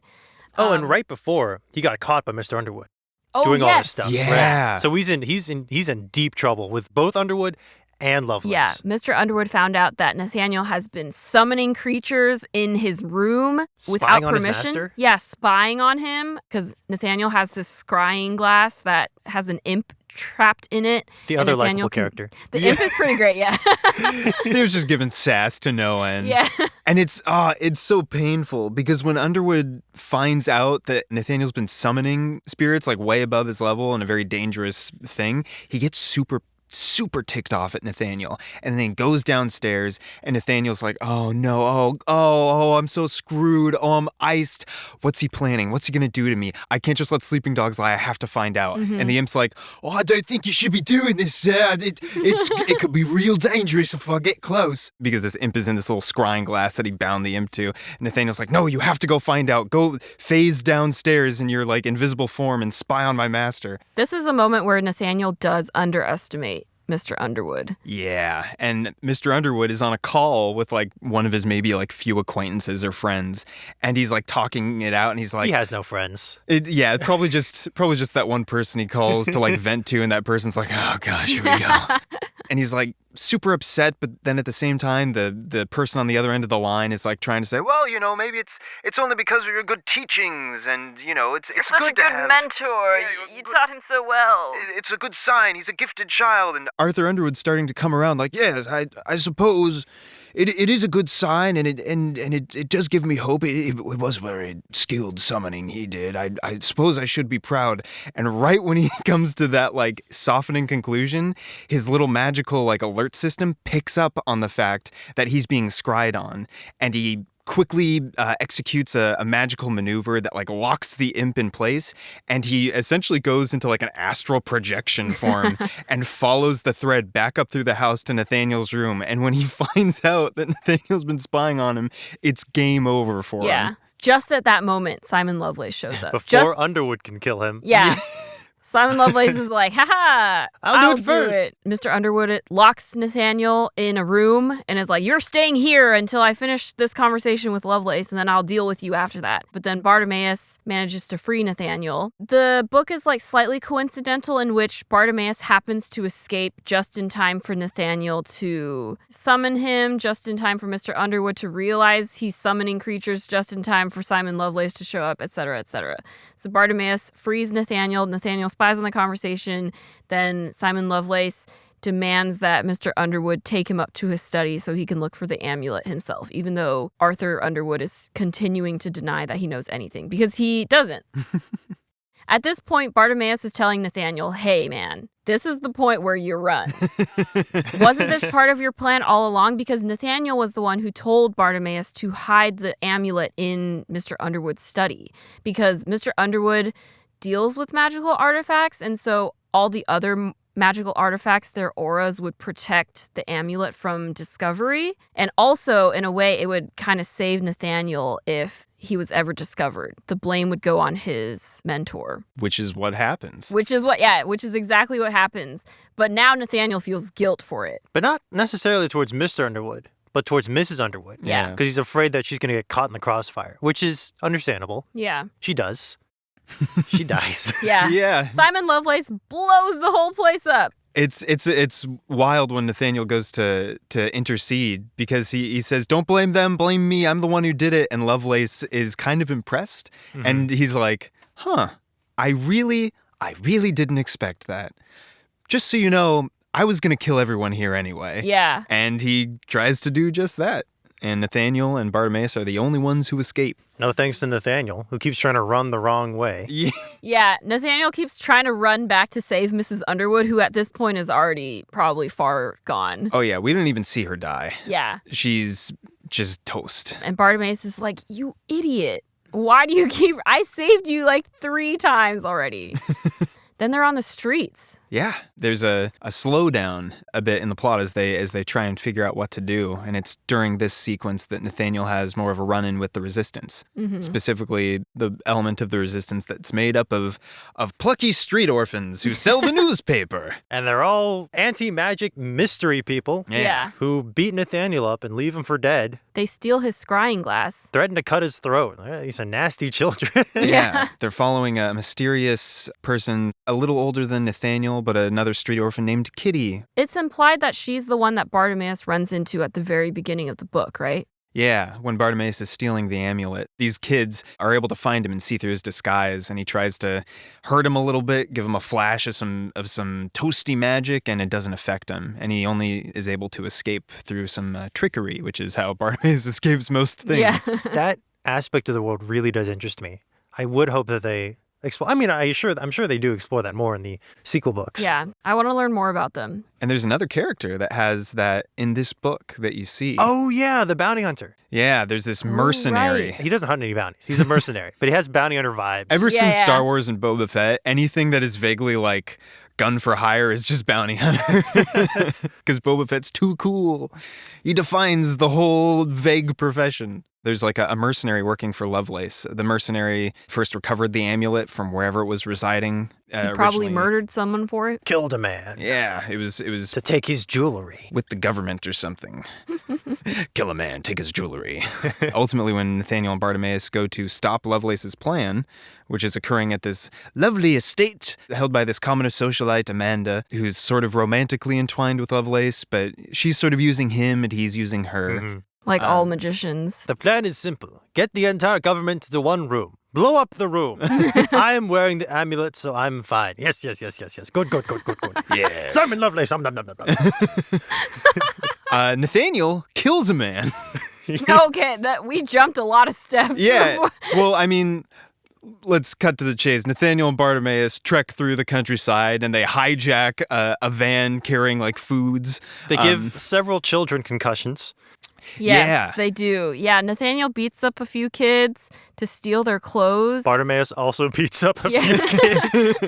Oh, and right before, he got caught by Mr. Underwood Oh, doing all yes. this stuff. Yeah. Right. So he's in deep trouble with both Underwood and Lovelace. Yeah, Mr. Underwood found out that Nathaniel has been summoning creatures in his room without Spying on his permission. master? Yeah, spying on him because Nathaniel has this scrying glass that has an imp trapped in it. The and other Nathaniel likable character. The imp is pretty great, yeah. He was just giving sass to no end. Yeah. And it's so painful because when Underwood finds out that Nathaniel's been summoning spirits like way above his level and a very dangerous thing, he gets super ticked off at Nathaniel and then goes downstairs and Nathaniel's like, oh no, I'm so screwed. Oh, I'm iced. What's he planning? What's he gonna do to me? I can't just let sleeping dogs lie. I have to find out. And the imp's like, oh, I don't think you should be doing this. It could be real dangerous if I get close. Because this imp is in this little scrying glass that he bound the imp to. And Nathaniel's like, no, you have to go find out. Go phase downstairs in your like invisible form and spy on my master. This is a moment where Nathaniel does underestimate Mr. Underwood. Yeah, and Mr. Underwood is on a call with like one of his maybe like few acquaintances or friends, and he's like talking it out, and he's like, He has no friends. Probably just that one person he calls to like vent to, and that person's like, oh gosh, here we go. And he's like super upset, but then at the same time, the person on the other end of the line is like trying to say, well, maybe it's only because of your good teachings, and it's such good a good mentor. Yeah, you taught him so well. It's a good sign. He's a gifted child. And Arthur Underwood's starting to come around like, yes, I suppose it is a good sign, and it does give me hope. It was very skilled summoning he did. I suppose I should be proud. And right when he comes to that like softening conclusion, his little magical like alert system picks up on the fact that he's being scryed on, and he quickly executes a magical maneuver that like locks the imp in place, and he essentially goes into like an astral projection form and follows the thread back up through the house to Nathaniel's room. And when he finds out that Nathaniel's been spying on him, it's game over for him. Yeah. Just at that moment, Simon Lovelace shows up. Before Underwood can kill him. Yeah. Simon Lovelace is like, haha, I'll do it first. Mr. Underwood locks Nathaniel in a room and is like, you're staying here until I finish this conversation with Lovelace, and then I'll deal with you after that. But then Bartimaeus manages to free Nathaniel. The book is like slightly coincidental in which Bartimaeus happens to escape just in time for Nathaniel to summon him, just in time for Mr. Underwood to realize he's summoning creatures, just in time for Simon Lovelace to show up, etc., etc. So Bartimaeus frees Nathaniel. Nathaniel spies on the conversation. Then Simon Lovelace demands that Mr. Underwood take him up to his study so he can look for the amulet himself, even though Arthur Underwood is continuing to deny that he knows anything, because he doesn't. At this point, Bartimaeus is telling Nathaniel, hey, man, this is the point where you run. Wasn't this part of your plan all along? Because Nathaniel was the one who told Bartimaeus to hide the amulet in Mr. Underwood's study, because Mr. Underwood deals with magical artifacts, and so all the other magical artifacts, their auras would protect the amulet from discovery. And also, in a way, it would kind of save Nathaniel if he was ever discovered. The blame would go on his mentor. Which is what happens. Which is exactly what happens. But now Nathaniel feels guilt for it. But not necessarily towards Mr. Underwood, but towards Mrs. Underwood. Yeah. Because he's afraid that she's going to get caught in the crossfire, which is understandable. Yeah. She does. She dies. Yeah. Yeah. Simon Lovelace blows the whole place up. It's wild when Nathaniel goes to intercede, because he says, don't blame them, blame me, I'm the one who did it. And Lovelace is kind of impressed. Mm-hmm. And he's like, I really didn't expect that. Just so you know, I was going to kill everyone here anyway. Yeah. And he tries to do just that. And Nathaniel and Bartimaeus are the only ones who escape. No thanks to Nathaniel, who keeps trying to run the wrong way. Yeah, Nathaniel keeps trying to run back to save Mrs. Underwood, who at this point is already probably far gone. Oh yeah, we didn't even see her die. Yeah. She's just toast. And Bartimaeus is like, you idiot. Why do you keep... I saved you like 3 times already. Then they're on the streets. Yeah, there's a slowdown a bit in the plot as they try and figure out what to do, and it's during this sequence that Nathaniel has more of a run-in with the resistance. Mm-hmm. Specifically, the element of the resistance that's made up of plucky street orphans who sell the newspaper. And they're all anti-magic mystery people. Yeah. Who beat Nathaniel up and leave him for dead. They steal his scrying glass. Threaten to cut his throat. These are nasty children. Yeah. They're following a mysterious person, a little older than Nathaniel, Nathaniel, but another street orphan named Kitty. It's implied that she's the one that Bartimaeus runs into at the very beginning of the book, right? Yeah, when Bartimaeus is stealing the amulet, these kids are able to find him and see through his disguise, and he tries to hurt him a little bit, give him a flash of some toasty magic, and it doesn't affect him. And he only is able to escape through some trickery, which is how Bartimaeus escapes most things. Yeah. That aspect of the world really does interest me. I would hope that they explore. I mean, I'm sure they do explore that more in the sequel books. Yeah, I want to learn more about them. And there's another character that has that in this book that you see. Oh yeah, the bounty hunter. Yeah, there's this mercenary. right. He doesn't hunt any bounties. He's a mercenary, but he has bounty hunter vibes. Ever Yeah, since yeah. Star Wars and Boba Fett, anything that is vaguely like gun for hire is just bounty hunter. Because Boba Fett's too cool. He defines the whole vague profession. There's like a mercenary working for Lovelace. The mercenary first recovered the amulet from wherever it was residing. He probably originally. murdered someone for it. Killed a man Yeah, it was to take his jewelry. with the government or something. Kill a man, take his jewelry. Ultimately, when Nathaniel and Bartimaeus go to stop Lovelace's plan, which is occurring at this lovely estate held by this commonist socialite, Amanda, who's sort of romantically entwined with Lovelace, but she's sort of using him and he's using her. Mhm. Like all magicians. The plan is simple. Get the entire government to one room. Blow up the room. I am wearing the amulet, so I'm fine. Yes. Good. Yeah. Simon Lovelace. Nathaniel kills a man. Okay, that we jumped a lot of steps. Yeah. before- Well, I mean, let's cut to the chase. Nathaniel and Bartimaeus trek through the countryside and they hijack a van carrying like foods. They give several children concussions. Yes, Yeah. they do. Yeah, Nathaniel beats up a few kids to steal their clothes. Bartimaeus also beats up a Yeah. few kids.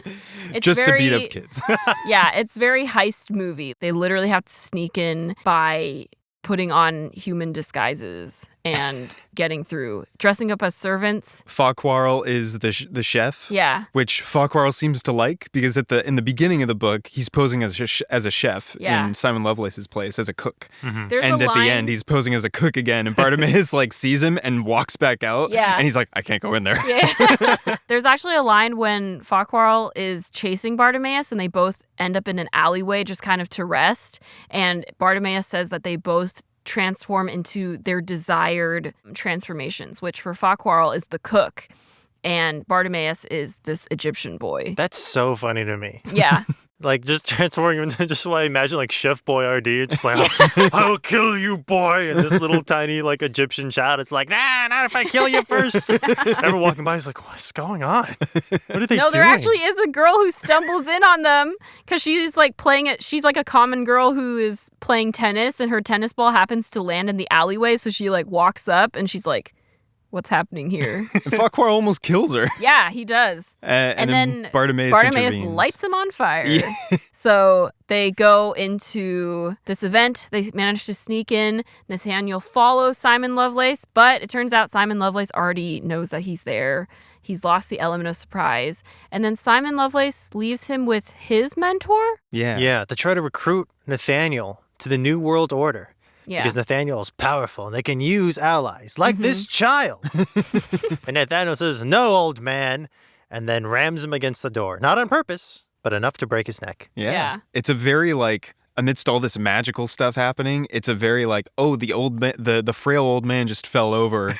It's just very, to beat up kids. Yeah, it's very heist movie. They literally have to sneak in by putting on human disguises and getting through, dressing up as servants. Farquhar is the chef. Yeah. Which Farquhar seems to like because in the beginning of the book he's posing as a chef Yeah. in Simon Lovelace's place as a cook, There's and a at line, the end he's posing as a cook again, and Bartimaeus like sees him and walks back out. Yeah. And he's like, I can't go in there. Yeah. There's actually a line when Farquhar is chasing Bartimaeus and they both end up in an alleyway just kind of to rest. And Bartimaeus says that they both transform into their desired transformations, which for Farquhar is the cook and Bartimaeus is this Egyptian boy. That's so funny to me. Yeah. Like, just transforming him into just what I imagine, like, Chef Boyardee. Just like, I'll kill you, boy. And this little tiny, like, Egyptian child, it's like, nah, not if I kill you first. Everyone walking by is like, what's going on? What are they No, doing? there actually is a girl who stumbles in on them because she's like playing it. She's like a common girl who is playing tennis and her tennis ball happens to land in the alleyway. So she like walks up and she's like, what's happening here? Farquhar almost kills her. Yeah, he does. And then Bartimaeus intervenes. lights him on fire. Yeah. So they go into this event. They manage to sneak in. Nathaniel follows Simon Lovelace, but it turns out Simon Lovelace already knows that he's there. He's lost the element of surprise. And then Simon Lovelace leaves him with his mentor? Yeah. Yeah, to try to recruit Nathaniel to the New World Order. Yeah. Because Nathaniel is powerful and they can use allies like this child. And Nathaniel says, no, old man, and then rams him against the door. Not on purpose, but enough to break his neck. Yeah. It's a very like amidst all this magical stuff happening, it's a very like, oh, the frail old man just fell over.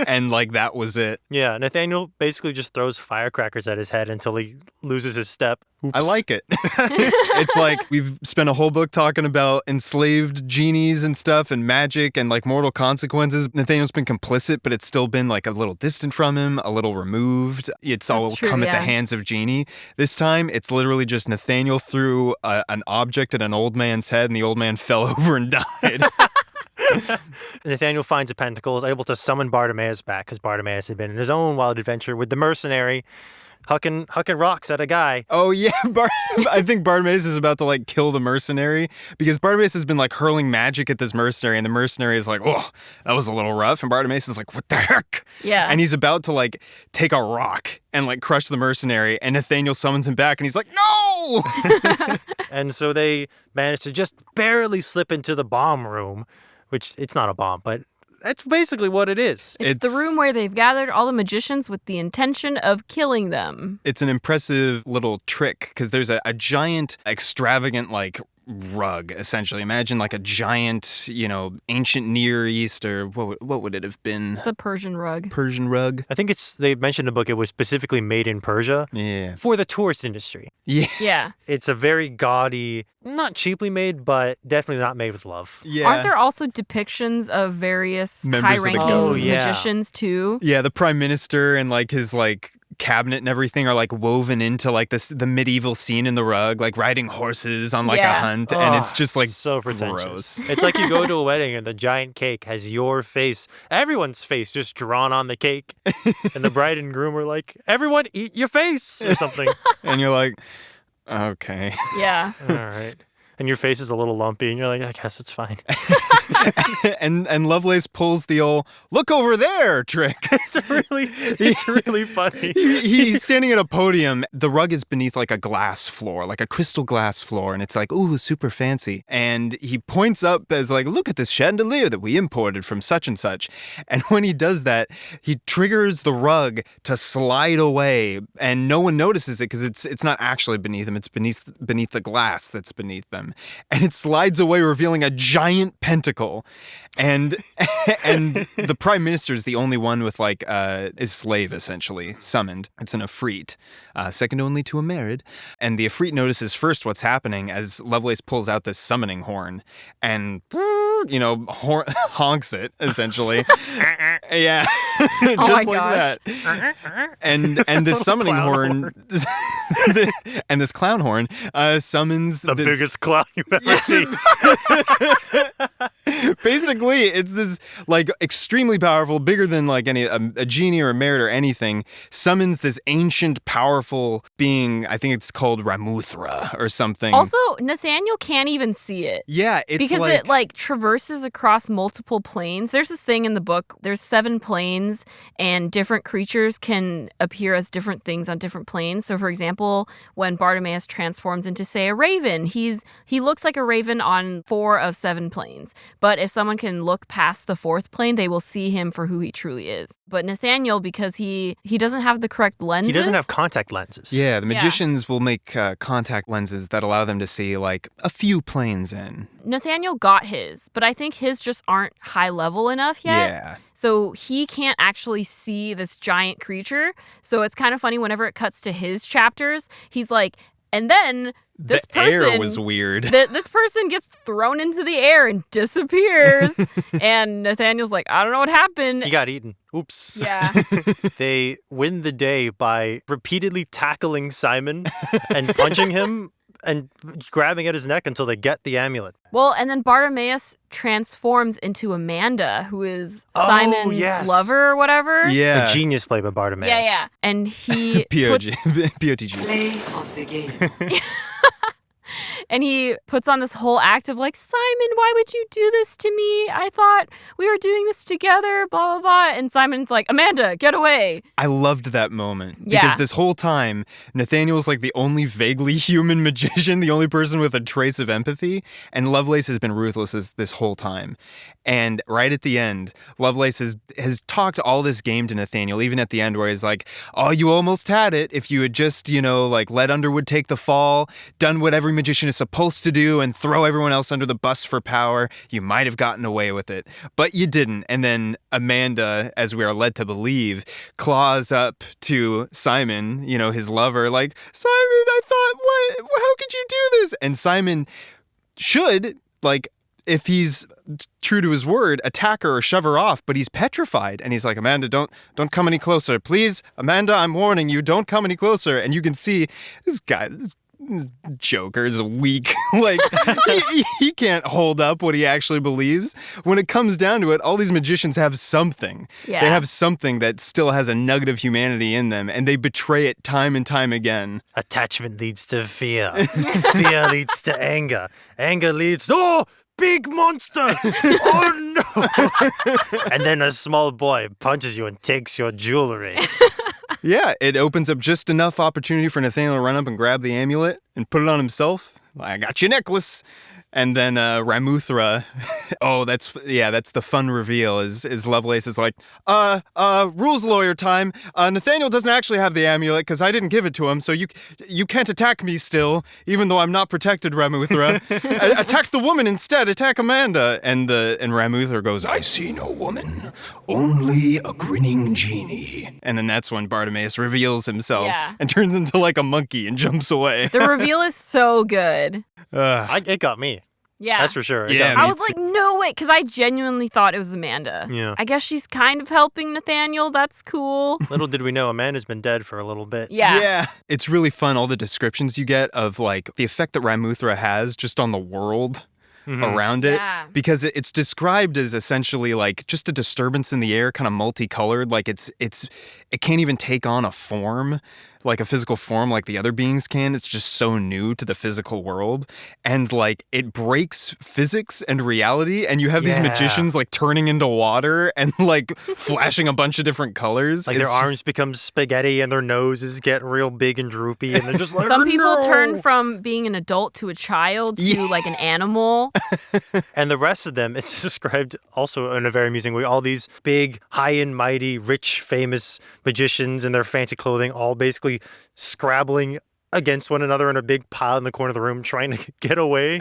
And like that was it. Yeah, Nathaniel basically just throws firecrackers at his head until he loses his step. Oops. I like it. It's like we've spent a whole book talking about enslaved genies and stuff and magic and like mortal consequences. Nathaniel's been complicit, but it's still been like a little distant from him, a little removed. It's all true, come at yeah. the hands of Djinni. This time, it's literally just Nathaniel threw an object at an old man's head and the old man fell over and died. Nathaniel finds the pentacles, able to summon Bartimaeus back because Bartimaeus had been in his own wild adventure with the mercenary, hucking rocks at a guy. Oh yeah, I think Bartimaeus is about to like kill the mercenary because Bartimaeus has been like hurling magic at this mercenary and the mercenary is like, oh, that was a little rough. And Bartimaeus is like, what the heck? Yeah. And he's about to like take a rock and like crush the mercenary and Nathaniel summons him back and he's like, no! And so they managed to just barely slip into the bomb room, which it's not a bomb, but That's basically what it is. It's the room where they've gathered all the magicians with the intention of killing them. It's an impressive little trick because there's a giant, extravagant, like, rug, essentially. Imagine like a giant, ancient Near East, or what would it have been? It's a Persian rug. Persian rug. I think they mentioned in the book it was specifically made in Persia for the tourist industry. Yeah. It's a very gaudy, not cheaply made, but definitely not made with love. Yeah. Aren't there also depictions of various Members of the high-ranking guild. magicians too? Yeah, the prime minister and like his like cabinet and everything are like woven into like the medieval scene in the rug, like riding horses on like a hunt, and it's just like so pretentious. Gross. It's like you go to a wedding and the giant cake has your face, everyone's face, just drawn on the cake, and the bride and groom are like, "Everyone, eat your face" or something. And you're like, okay. Yeah. All right. And your face is a little lumpy, and you're like, I guess it's fine. and Lovelace pulls the old "look over there" trick. It's really funny. He's standing at a podium. The rug is beneath like a glass floor, like a crystal glass floor, and it's like, ooh, super fancy. And he points up as like, look at this chandelier that we imported from such and such. And when he does that, he triggers the rug to slide away, and no one notices it because it's not actually beneath him. It's beneath the glass that's beneath them. And it slides away, revealing a giant pentacle. And the prime minister is the only one with like his slave essentially summoned. It's an Ifrit, second only to a Merid. And the Ifrit notices first what's happening as Lovelace pulls out this summoning horn and honks it essentially. Yeah, just my like gosh. that. And this summoning horn, and this clown horn summons The biggest clown you've ever seen. Basically, it's this like extremely powerful, bigger than like a Djinni or a Merid or anything, summons this ancient, powerful being. I think it's called Ramuthra or something. Also, Nathaniel can't even see it. Yeah, it's because like, it like traverses across multiple planes. There's this thing in the book. There's 7 planes, and different creatures can appear as different things on different planes. So, for example, when Bartimaeus transforms into, say, a raven, he looks like a raven on 4 of 7 planes. But if someone can look past the 4th plane, they will see him for who he truly is. But Nathaniel, because he doesn't have the correct lenses. He doesn't have contact lenses. Yeah, the magicians will make contact lenses that allow them to see like a few planes in. Nathaniel got his, but I think his just aren't high level enough yet. Yeah. So he can't actually see this giant creature. So it's kind of funny whenever it cuts to his chapters, he's like, and then this air was weird. This person gets thrown into the air and disappears. And Nathaniel's like, I don't know what happened. He got eaten. Oops. Yeah. They win the day by repeatedly tackling Simon and punching him and grabbing at his neck until they get the amulet. Well, and then Bartimaeus transforms into Amanda, who is Simon's lover or whatever. Yeah. A genius play by Bartimaeus. Yeah. And he POTG. Play of the game. And he puts on this whole act of like, Simon, why would you do this to me? I thought we were doing this together, blah, blah, blah. And Simon's like, Amanda, get away. I loved that moment. Yeah. Because this whole time, Nathaniel's like the only vaguely human magician, the only person with a trace of empathy. And Lovelace has been ruthless this whole time. And right at the end, Lovelace has talked all this game to Nathaniel, even at the end where he's like, oh, you almost had it. If you had just, like let Underwood take the fall, done what every magician is supposed to do and throw everyone else under the bus for power, you might have gotten away with it. But you didn't. And then Amanda, as we are led to believe, claws up to Simon, his lover, like, Simon, I thought, what? How could you do this? And Simon should, like, if he's true to his word, attack her or shove her off, but he's petrified. And he's like, Amanda, don't come any closer. Please, Amanda, I'm warning you, don't come any closer. And you can see this Joker is weak. Like, he can't hold up what he actually believes. When it comes down to it, all these magicians have something. Yeah. They have something that still has a nugget of humanity in them, and they betray it time and time again. Attachment leads to fear. Fear leads to anger. Anger leads to, big monster! Oh no! And then a small boy punches you and takes your jewelry. Yeah, it opens up just enough opportunity for Nathaniel to run up and grab the amulet and put it on himself. I got your necklace. And then Ramuthra, that's the fun reveal is Lovelace is like, rules lawyer time. Nathaniel doesn't actually have the amulet because I didn't give it to him, so you can't attack me still, even though I'm not protected, Ramuthra. Attack the woman instead, attack Amanda. And Ramuthra goes, I see no woman, only a grinning Djinni. And then that's when Bartimaeus reveals himself and turns into like a monkey and jumps away. The reveal is so good. It got me. Yeah. That's for sure. Yeah, I was like, no way, because I genuinely thought it was Amanda. Yeah. I guess she's kind of helping Nathaniel. That's cool. Little did we know Amanda's been dead for a little bit. Yeah. It's really fun, all the descriptions you get of like the effect that Ramuthra has just on the world around it. Yeah. Because it's described as essentially like just a disturbance in the air, kind of multicolored. Like it can't even take on a form, like a physical form like the other beings can. It's just so new to the physical world. And like it breaks physics and reality. And you have these magicians like turning into water and like flashing a bunch of different colors. Like their arms become spaghetti and their noses get real big and droopy. And they're just like, Some people turn from being an adult to a child to like an animal. And the rest of them, it's described also in a very amusing way. All these big, high and mighty, rich, famous magicians in their fancy clothing, all basically scrabbling against one another in a big pile in the corner of the room, trying to get away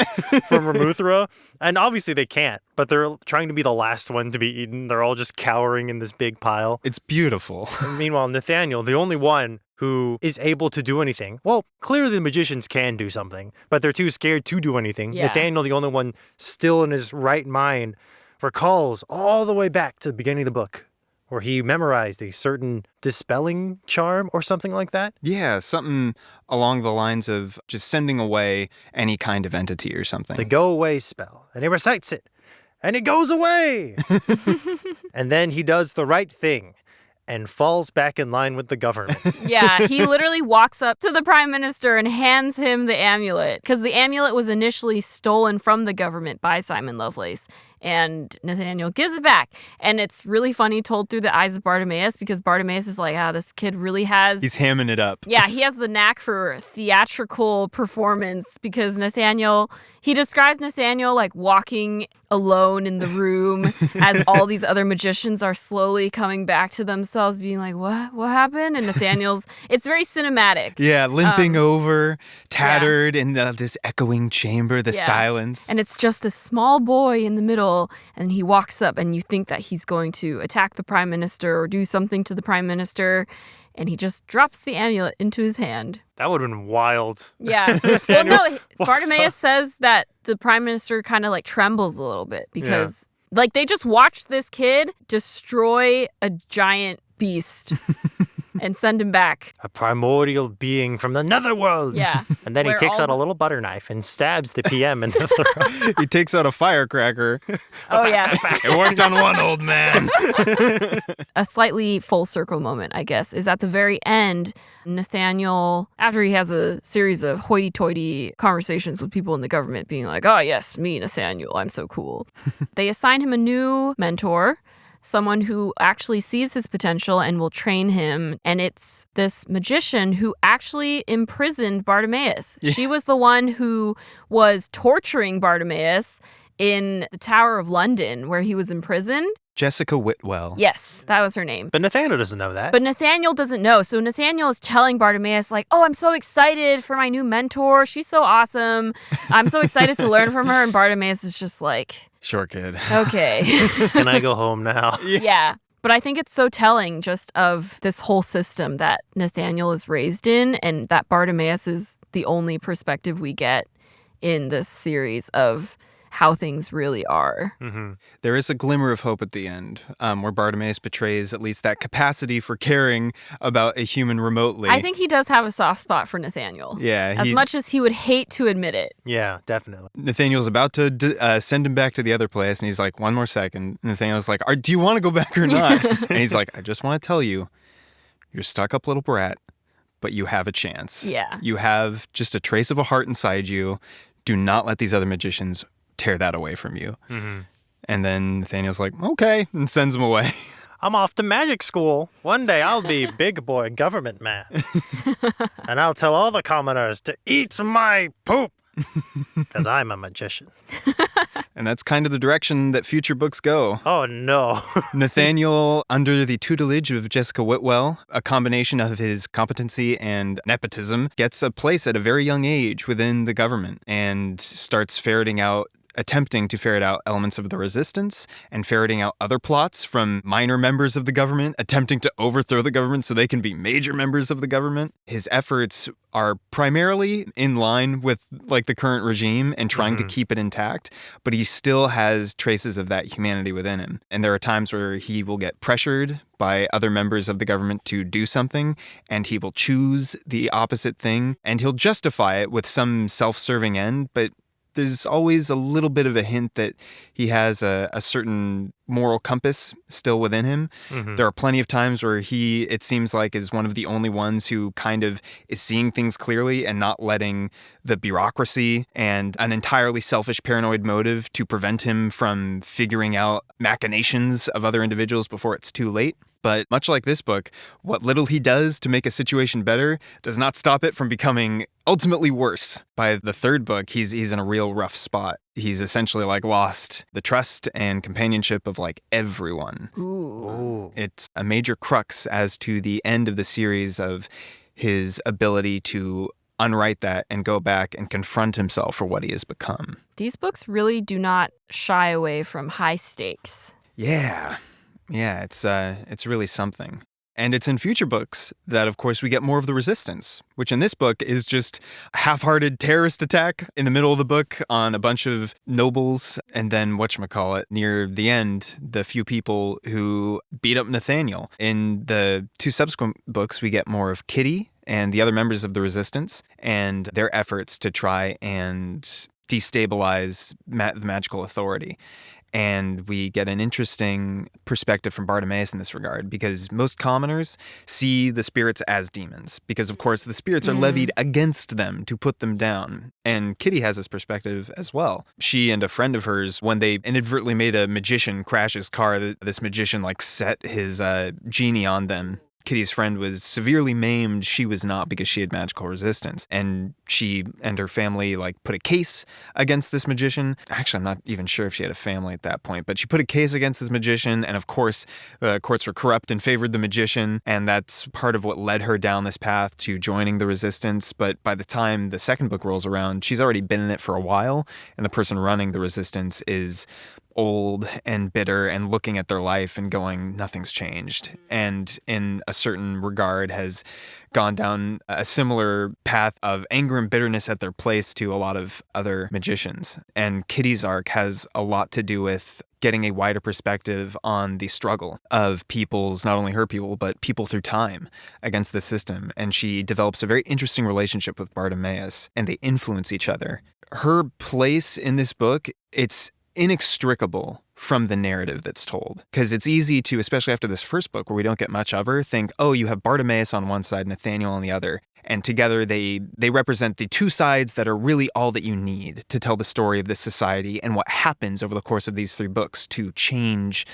from Ramuthra. And obviously they can't, but they're trying to be the last one to be eaten. They're all just cowering in this big pile. It's beautiful. And meanwhile, Nathaniel, the only one who is able to do anything. Well, clearly the magicians can do something, but they're too scared to do anything. Yeah. Nathaniel, the only one still in his right mind, recalls all the way back to the beginning of the book, where he memorized a certain dispelling charm or something like that. Yeah, something along the lines of just sending away any kind of entity or something. The go away spell. And he recites it. And it goes away. And then he does the right thing and falls back in line with the government. Yeah, he literally walks up to the prime minister and hands him the amulet, because the amulet was initially stolen from the government by Simon Lovelace. And Nathaniel gives it back. And it's really funny told through the eyes of Bartimaeus, because Bartimaeus is like, this kid really has... He's hamming it up. Yeah, he has the knack for theatrical performance, because he describes Nathaniel like walking alone in the room as all these other magicians are slowly coming back to themselves, being like, what happened? And Nathaniel's, it's very cinematic. Yeah, limping over, tattered in this echoing chamber, the silence. And it's just this small boy in the middle, and he walks up, and you think that he's going to attack the prime minister or do something to the prime minister, and he just drops the amulet into his hand. That would have been wild. Yeah. Well, no, Bartimaeus says that the prime minister kind of like trembles a little bit because like they just watched this kid destroy a giant beast and send him back. A primordial being from the netherworld. Yeah. And then he Where takes all out a little butter knife and stabs the PM in the throat. He takes out a firecracker. Oh, yeah. It worked on one, old man. A slightly full circle moment, I guess, is at the very end. Nathaniel, after he has a series of hoity-toity conversations with people in the government being like, oh, yes, me, Nathaniel, I'm so cool. They assign him a new mentor, someone who actually sees his potential and will train him. And it's this magician who actually imprisoned Bartimaeus. Yeah. She was the one who was torturing Bartimaeus in the Tower of London where he was imprisoned. Jessica Whitwell. Yes, that was her name. But Nathaniel doesn't know that. But Nathaniel doesn't know. So Nathaniel is telling Bartimaeus, like, oh, I'm so excited for my new mentor. She's so awesome. I'm so excited to learn from her. And Bartimaeus is just like... Sure, kid. Okay. Can I go home now? Yeah. But I think it's so telling just of this whole system that Nathaniel is raised in, and that Bartimaeus is the only perspective we get in this series of how things really are. Mm-hmm. There is a glimmer of hope at the end, where Bartimaeus betrays at least that capacity for caring about a human remotely. I think he does have a soft spot for Nathaniel. Yeah. As much as he would hate to admit it. Yeah, definitely. Nathaniel's about to send him back to the other place, and he's like, one more second. Nathaniel's like, do you want to go back or not? And he's like, I just want to tell you, you're a stuck-up little brat, but you have a chance. Yeah. You have just a trace of a heart inside you. Do not let these other magicians tear that away from you. Mm-hmm. And then Nathaniel's like, okay, and sends him away. I'm off to magic school. One day I'll be big boy government man. And I'll tell all the commoners to eat my poop. because I'm a magician. And that's kind of the direction that future books go. Oh, no. Nathaniel, under the tutelage of Jessica Whitwell, a combination of his competency and nepotism, gets a place at a very young age within the government and starts attempting to ferret out elements of the resistance and ferreting out other plots from minor members of the government, attempting to overthrow the government so they can be major members of the government. His efforts are primarily in line with like the current regime and trying to keep it intact, but he still has traces of that humanity within him. And there are times where he will get pressured by other members of the government to do something, and he will choose the opposite thing, and he'll justify it with some self-serving end, but there's always a little bit of a hint that he has a certain moral compass still within him. There are plenty of times where he, it seems like, is one of the only ones who kind of is seeing things clearly and not letting the bureaucracy and an entirely selfish paranoid motive to prevent him from figuring out machinations of other individuals before it's too late. But much like this book, what little he does to make a situation better does not stop it from becoming ultimately worse. By the third book, he's in a real rough spot. He's essentially like lost the trust and companionship of like everyone. Ooh. It's a major crux as to the end of the series of his ability to unwrite that and go back and confront himself for what he has become. These books really do not shy away from high stakes. Yeah, it's really something. And it's in future books that, of course, we get more of the resistance, which in this book is just a half-hearted terrorist attack in the middle of the book on a bunch of nobles. And then, whatchamacallit, near the end, the few people who beat up Nathaniel. In the two subsequent books, we get more of Kitty and the other members of the resistance and their efforts to try and destabilize the magical authority. And we get an interesting perspective from Bartimaeus in this regard, because most commoners see the spirits as demons, because, of course, the spirits are levied against them to put them down. And Kitty has this perspective as well. She and a friend of hers, when they inadvertently made a magician crash his car, this magician set his Djinni on them. Kitty's friend was severely maimed. She was not, because she had magical resistance. And she and her family put a case against this magician. Actually, I'm not even sure if she had a family at that point, but she put a case against this magician. And of course, the courts were corrupt and favored the magician. And that's part of what led her down this path to joining the resistance. But by the time the second book rolls around, she's already been in it for a while. And the person running the resistance is old and bitter and looking at their life and going, nothing's changed. And in a certain regard has gone down a similar path of anger and bitterness at their place to a lot of other magicians. And Kitty's arc has a lot to do with getting a wider perspective on the struggle of people's, not only her people, but people through time against the system. And she develops a very interesting relationship with Bartimaeus, and they influence each other. Her place in this book, it's inextricable from the narrative that's told. Because it's easy to, especially after this first book where we don't get much of her, think, oh, you have Bartimaeus on one side, Nathaniel on the other. And together they represent the two sides that are really all that you need to tell the story of this society and what happens over the course of these three books to change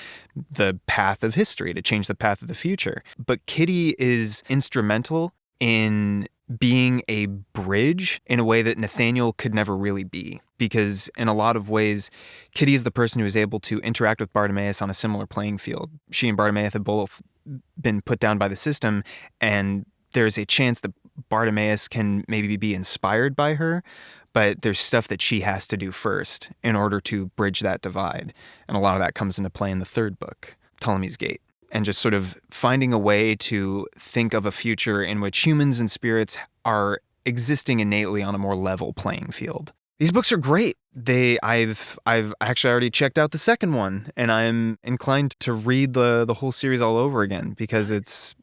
the path of history, to change the path of the future. But Kitty is instrumental in being a bridge in a way that Nathaniel could never really be. Because in a lot of ways, Kitty is the person who is able to interact with Bartimaeus on a similar playing field. She and Bartimaeus have both been put down by the system, and there's a chance that Bartimaeus can maybe be inspired by her, but there's stuff that she has to do first in order to bridge that divide. And a lot of that comes into play in the third book, Ptolemy's Gate. And just sort of finding a way to think of a future in which humans and spirits are existing innately on a more level playing field. These books are great. I've actually already checked out the second one, and I'm inclined to read the whole series all over again, because it's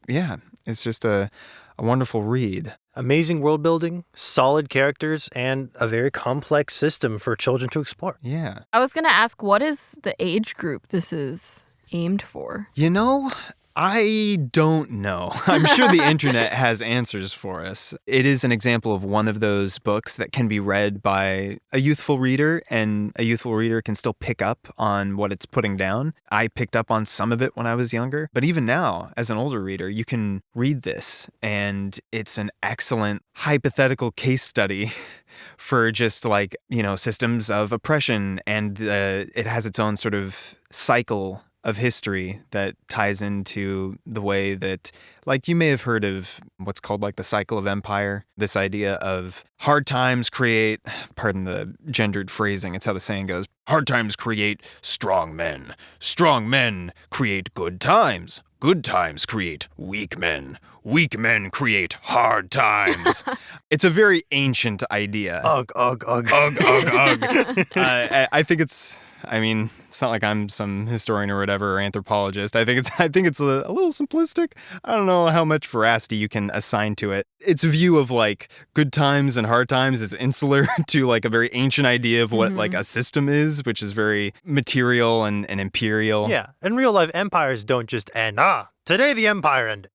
just a wonderful read. Amazing world building, solid characters, and a very complex system for children to explore. Yeah. I was going to ask, what is the age group this is aimed for? You know, I don't know. I'm sure the internet has answers for us. It is an example of one of those books that can be read by a youthful reader, and a youthful reader can still pick up on what it's putting down. I picked up on some of it when I was younger, but even now, as an older reader, you can read this, and it's an excellent hypothetical case study for just like, systems of oppression, and it has its own sort of cycle of history that ties into the way that, like, you may have heard of what's called like the cycle of empire, this idea of hard times create, pardon the gendered phrasing, it's how the saying goes, hard times create strong men create good times create weak men create hard times. It's a very ancient idea. Ugh. Ugh. I think it's not like I'm some historian or whatever, or anthropologist. I think it's a little simplistic. I don't know how much veracity you can assign to it. Its view of like good times and hard times is insular to like a very ancient idea of what like a system is, which is very material and imperial. Yeah. In real life, empires don't just end. Today the empire ended.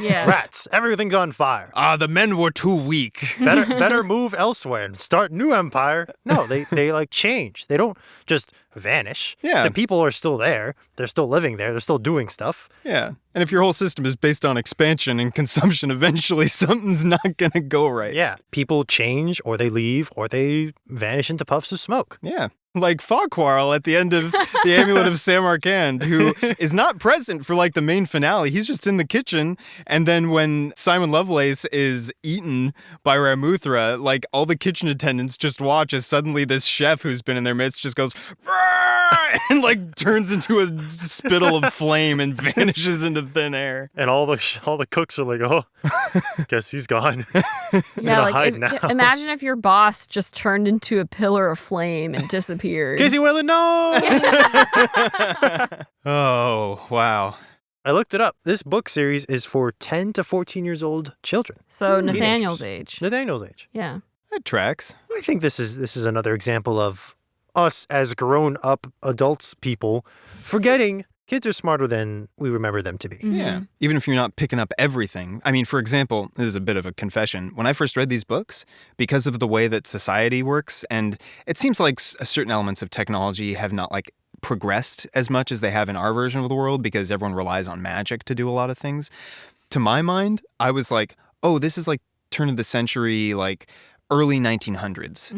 Yeah. Rats. Everything's on fire. The men were too weak. Better move elsewhere and start new empire. No, they like change. They don't just vanish. Yeah. The people are still there. They're still living there. They're still doing stuff. Yeah. And if your whole system is based on expansion and consumption, eventually something's not going to go right. Yeah. People change, or they leave, or they vanish into puffs of smoke. Yeah. Like Farquhar at the end of The Amulet of Samarkand, who is not present for like the main finale. He's just in the kitchen. And then when Simon Lovelace is eaten by Ramuthra, like all the kitchen attendants just watch as suddenly this chef who's been in their midst just goes, and like turns into a spittle of flame and vanishes into thin air. And all the cooks are like, oh, guess he's gone. Yeah, like hide now. imagine if your boss just turned into a pillar of flame and disappeared. Casey Whalen, no! Oh, wow. I looked it up. This book series is for 10 to 14 years old children. So Nathaniel's age. Nathaniel's age. Yeah. That tracks. I think this is another example of us as grown-up adults people forgetting kids are smarter than we remember them to be. Yeah. Even if you're not picking up everything. I mean, for example, this is a bit of a confession. When I first read these books, because of the way that society works, and it seems like certain elements of technology have not like progressed as much as they have in our version of the world, because everyone relies on magic to do a lot of things. To my mind, I was like, oh, this is like turn of the century, like early 1900s.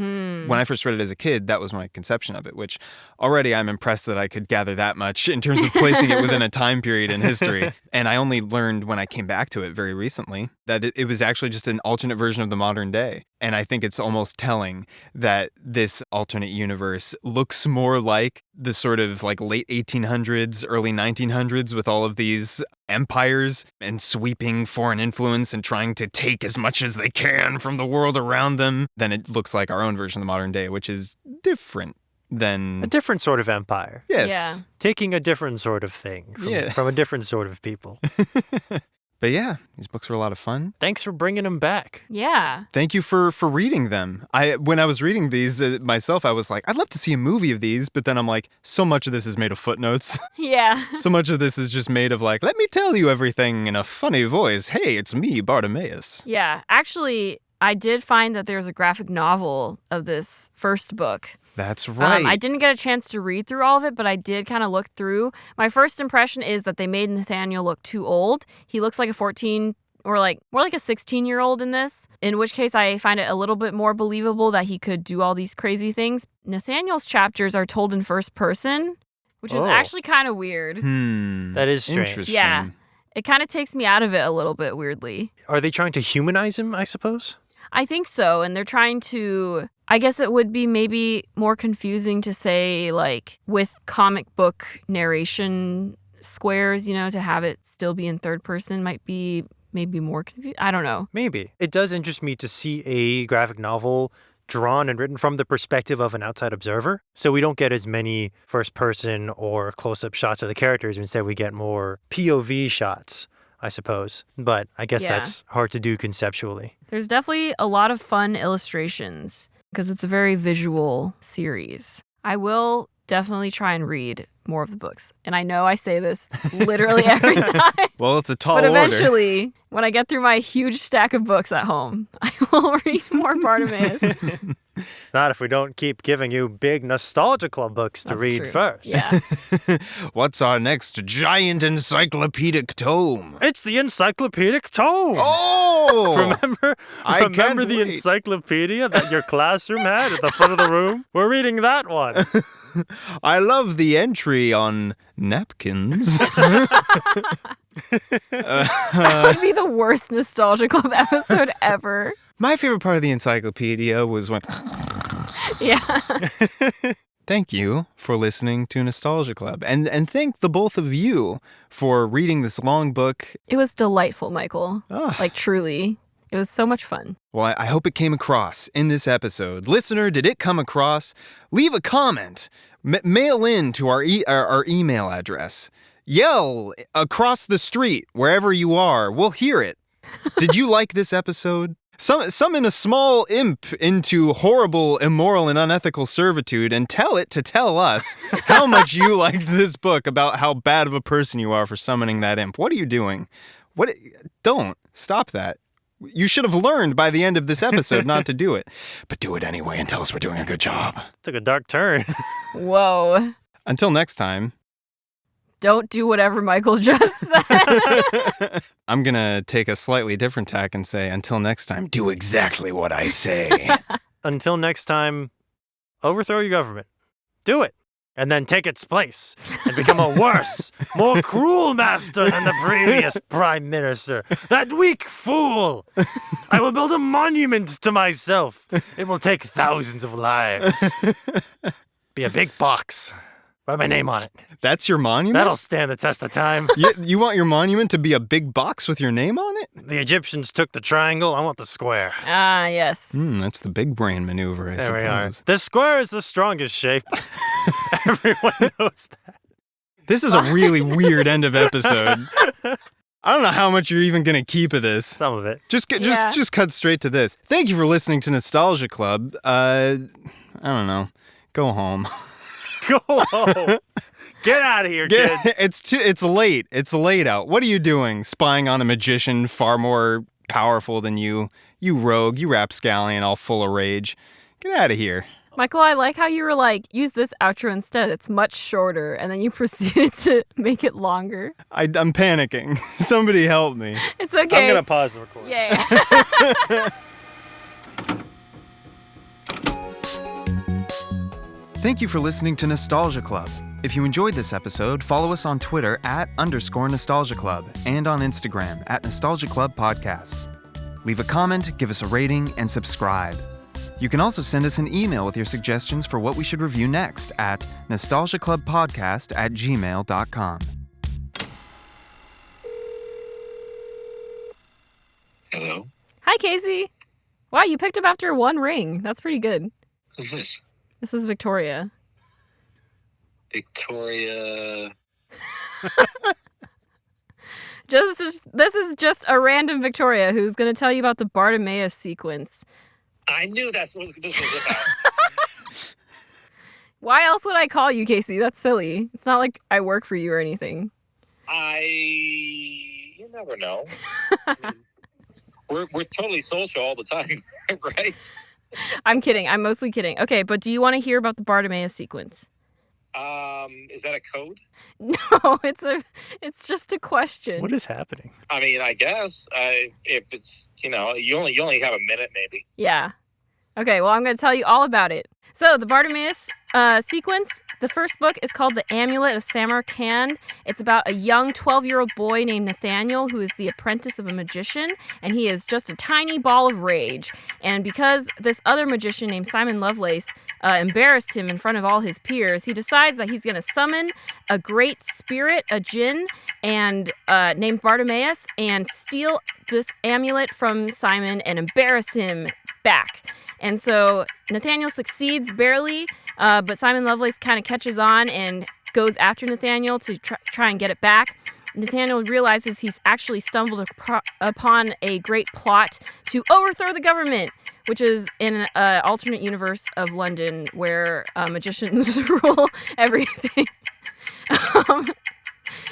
When I first read it as a kid, that was my conception of it, which already I'm impressed that I could gather that much in terms of placing it within a time period in history. And I only learned when I came back to it very recently that it was actually just an alternate version of the modern day. And I think it's almost telling that this alternate universe looks more like the sort of like late 1800s, early 1900s with all of these empires and sweeping foreign influence and trying to take as much as they can from the world around them than it looks like our own version of the modern day, which is different than... A different sort of empire. Yes. Yeah. Taking a different sort of thing from a different sort of people. But yeah, these books were a lot of fun. Thanks for bringing them back. Yeah. Thank you for reading them. When I was reading these myself, I was like, I'd love to see a movie of these, but then I'm like, so much of this is made of footnotes. Yeah. So much of this is just made of like, let me tell you everything in a funny voice. Hey, it's me, Bartimaeus. Yeah. Actually, I did find that there's a graphic novel of this first book. That's right. I didn't get a chance to read through all of it, but I did kind of look through. My first impression is that they made Nathaniel look too old. He looks like a 14 or like more like a 16-year-old in this, in which case I find it a little bit more believable that he could do all these crazy things. Nathaniel's chapters are told in first person, which is actually kind of weird. That is strange. Interesting. Yeah. It kind of takes me out of it a little bit weirdly. Are they trying to humanize him, I suppose? I think so. And they're trying to, I guess it would be maybe more confusing to say, like, with comic book narration squares, to have it still be in third person might be maybe more confusing. I don't know. Maybe. It does interest me to see a graphic novel drawn and written from the perspective of an outside observer. So we don't get as many first person or close-up shots of the characters. Instead, we get more POV shots, I suppose. But I guess that's hard to do conceptually. There's definitely a lot of fun illustrations because it's a very visual series. I will definitely try and read more of the books. And I know I say this literally every time. Well, it's a tall But order. eventually, when I get through my huge stack of books at home, I will read more Bartimaeus. Not if we don't keep giving you big Nostalgia Club books to That's read true. first. Yeah. What's our next giant encyclopedic tome? It's the encyclopedic tome. Oh! Remember can't the wait. encyclopedia that your classroom had at the front of the room? We're reading that one. I love the entry on napkins. That would be the worst Nostalgia Club episode ever. My favorite part of the encyclopedia was when... Yeah. Thank you for listening to Nostalgia Club. And thank the both of you for reading this long book. It was delightful, Michael. Oh. Like, truly. It was so much fun. Well, I hope it came across in this episode. Listener, did it come across? Leave a comment. Mail in to our email address. Yell across the street, wherever you are. We'll hear it. Did you like this episode? Summon a small imp into horrible, immoral, and unethical servitude and tell it to tell us how much you liked this book about how bad of a person you are for summoning that imp. What are you doing? Don't. Stop that. You should have learned by the end of this episode not to do it. But do it anyway and tell us we're doing a good job. Took a dark turn. Whoa. Until next time. Don't do whatever Michael just said. I'm going to take a slightly different tack and say, until next time, do exactly what I say. Until next time, overthrow your government. Do it. And then take its place and become a worse, more cruel master than the previous prime minister. That weak fool! I will build a monument to myself. It will take thousands of lives. Be a big box. Write my name on it. That's your monument? That'll stand the test of time. You want your monument to be a big box with your name on it? The Egyptians took the triangle. I want the square. Ah, yes. That's the big brain maneuver, I There suppose. we are. The square is the strongest shape. Everyone knows that. This is a really weird end of episode. I don't know how much you're even going to keep of this. Some of it. Just cut straight to this. Thank you for listening to Nostalgia Club. I don't know. Go home. Go home. Get out of here, kid. It's late. It's late out. What are you doing? Spying on a magician far more powerful than you? You rogue, you rapscallion all full of rage. Get out of here. Michael, I like how you were like, use this outro instead. It's much shorter. And then you proceeded to make it longer. I'm panicking. Somebody help me. It's okay. I'm going to pause the recording. Yeah. Thank you for listening to Nostalgia Club. If you enjoyed this episode, follow us on Twitter @_Nostalgia Club and on Instagram @Nostalgia Club Podcast. Leave a comment, give us a rating, and subscribe. You can also send us an email with your suggestions for what we should review next at nostalgiaclubpodcast@gmail.com. Hello? Hi, Casey. Wow, you picked up after one ring. That's pretty good. Who's this? This is Victoria. Victoria. This is just a random Victoria who's going to tell you about the Bartimaeus sequence. I knew that's what this was about. Why else would I call you, Casey? That's silly. It's not like I work for you or anything. You never know. We're totally social all the time, right? I'm kidding. I'm mostly kidding. Okay, but do you want to hear about the Bartimaeus sequence? Is that a code? No, it's just a question. What is happening? I mean, I guess if it's you only have a minute maybe. Yeah. Okay, well, I'm going to tell you all about it. So, the Bartimaeus sequence, the first book is called The Amulet of Samarkand. It's about a young 12-year-old boy named Nathaniel who is the apprentice of a magician, and he is just a tiny ball of rage. And because this other magician named Simon Lovelace embarrassed him in front of all his peers, he decides that he's going to summon a great spirit, a Djinn, and named Bartimaeus, and steal this amulet from Simon and embarrass him back. And so Nathaniel succeeds barely, but Simon Lovelace kind of catches on and goes after Nathaniel to try and get it back. Nathaniel realizes he's actually stumbled upon a great plot to overthrow the government, which is in an alternate universe of London where magicians rule everything.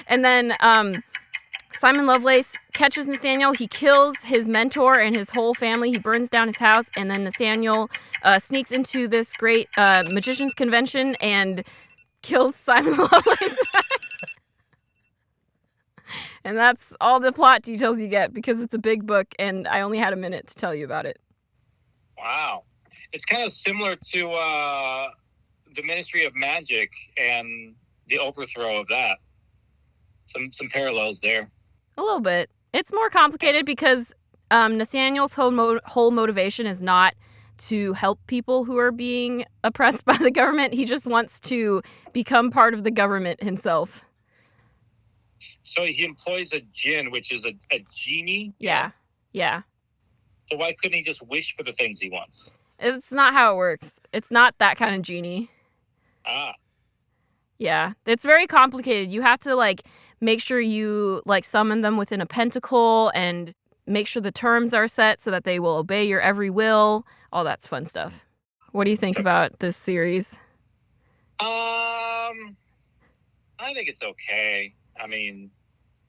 And then Simon Lovelace catches Nathaniel. He kills his mentor and his whole family. He burns down his house. And then Nathaniel sneaks into this great magician's convention and kills Simon Lovelace. And that's all the plot details you get because it's a big book and I only had a minute to tell you about it. Wow. It's kind of similar to the Ministry of Magic and the overthrow of that. Some parallels there. A little bit. It's more complicated because Nathaniel's whole motivation is not to help people who are being oppressed by the government. He just wants to become part of the government himself. So he employs a djinn, which is a genie? Yeah. Yeah. So why couldn't he just wish for the things he wants? It's not how it works. It's not that kind of genie. Ah. Yeah. It's very complicated. You have to, like, make sure you, like, summon them within a pentacle and make sure the terms are set so that they will obey your every will. All that's fun stuff. What do you think about this series? I think it's okay. I mean,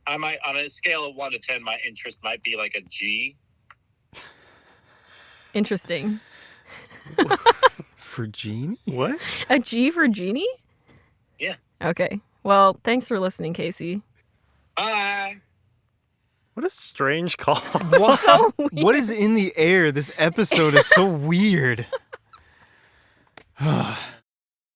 I might, on a scale of 1 to 10, my interest might be like a G. Interesting. For Djinni? What? A G for Djinni? Yeah. Okay. Well, thanks for listening, Casey. Bye. What a strange call. So weird. What is in the air? This episode is so weird.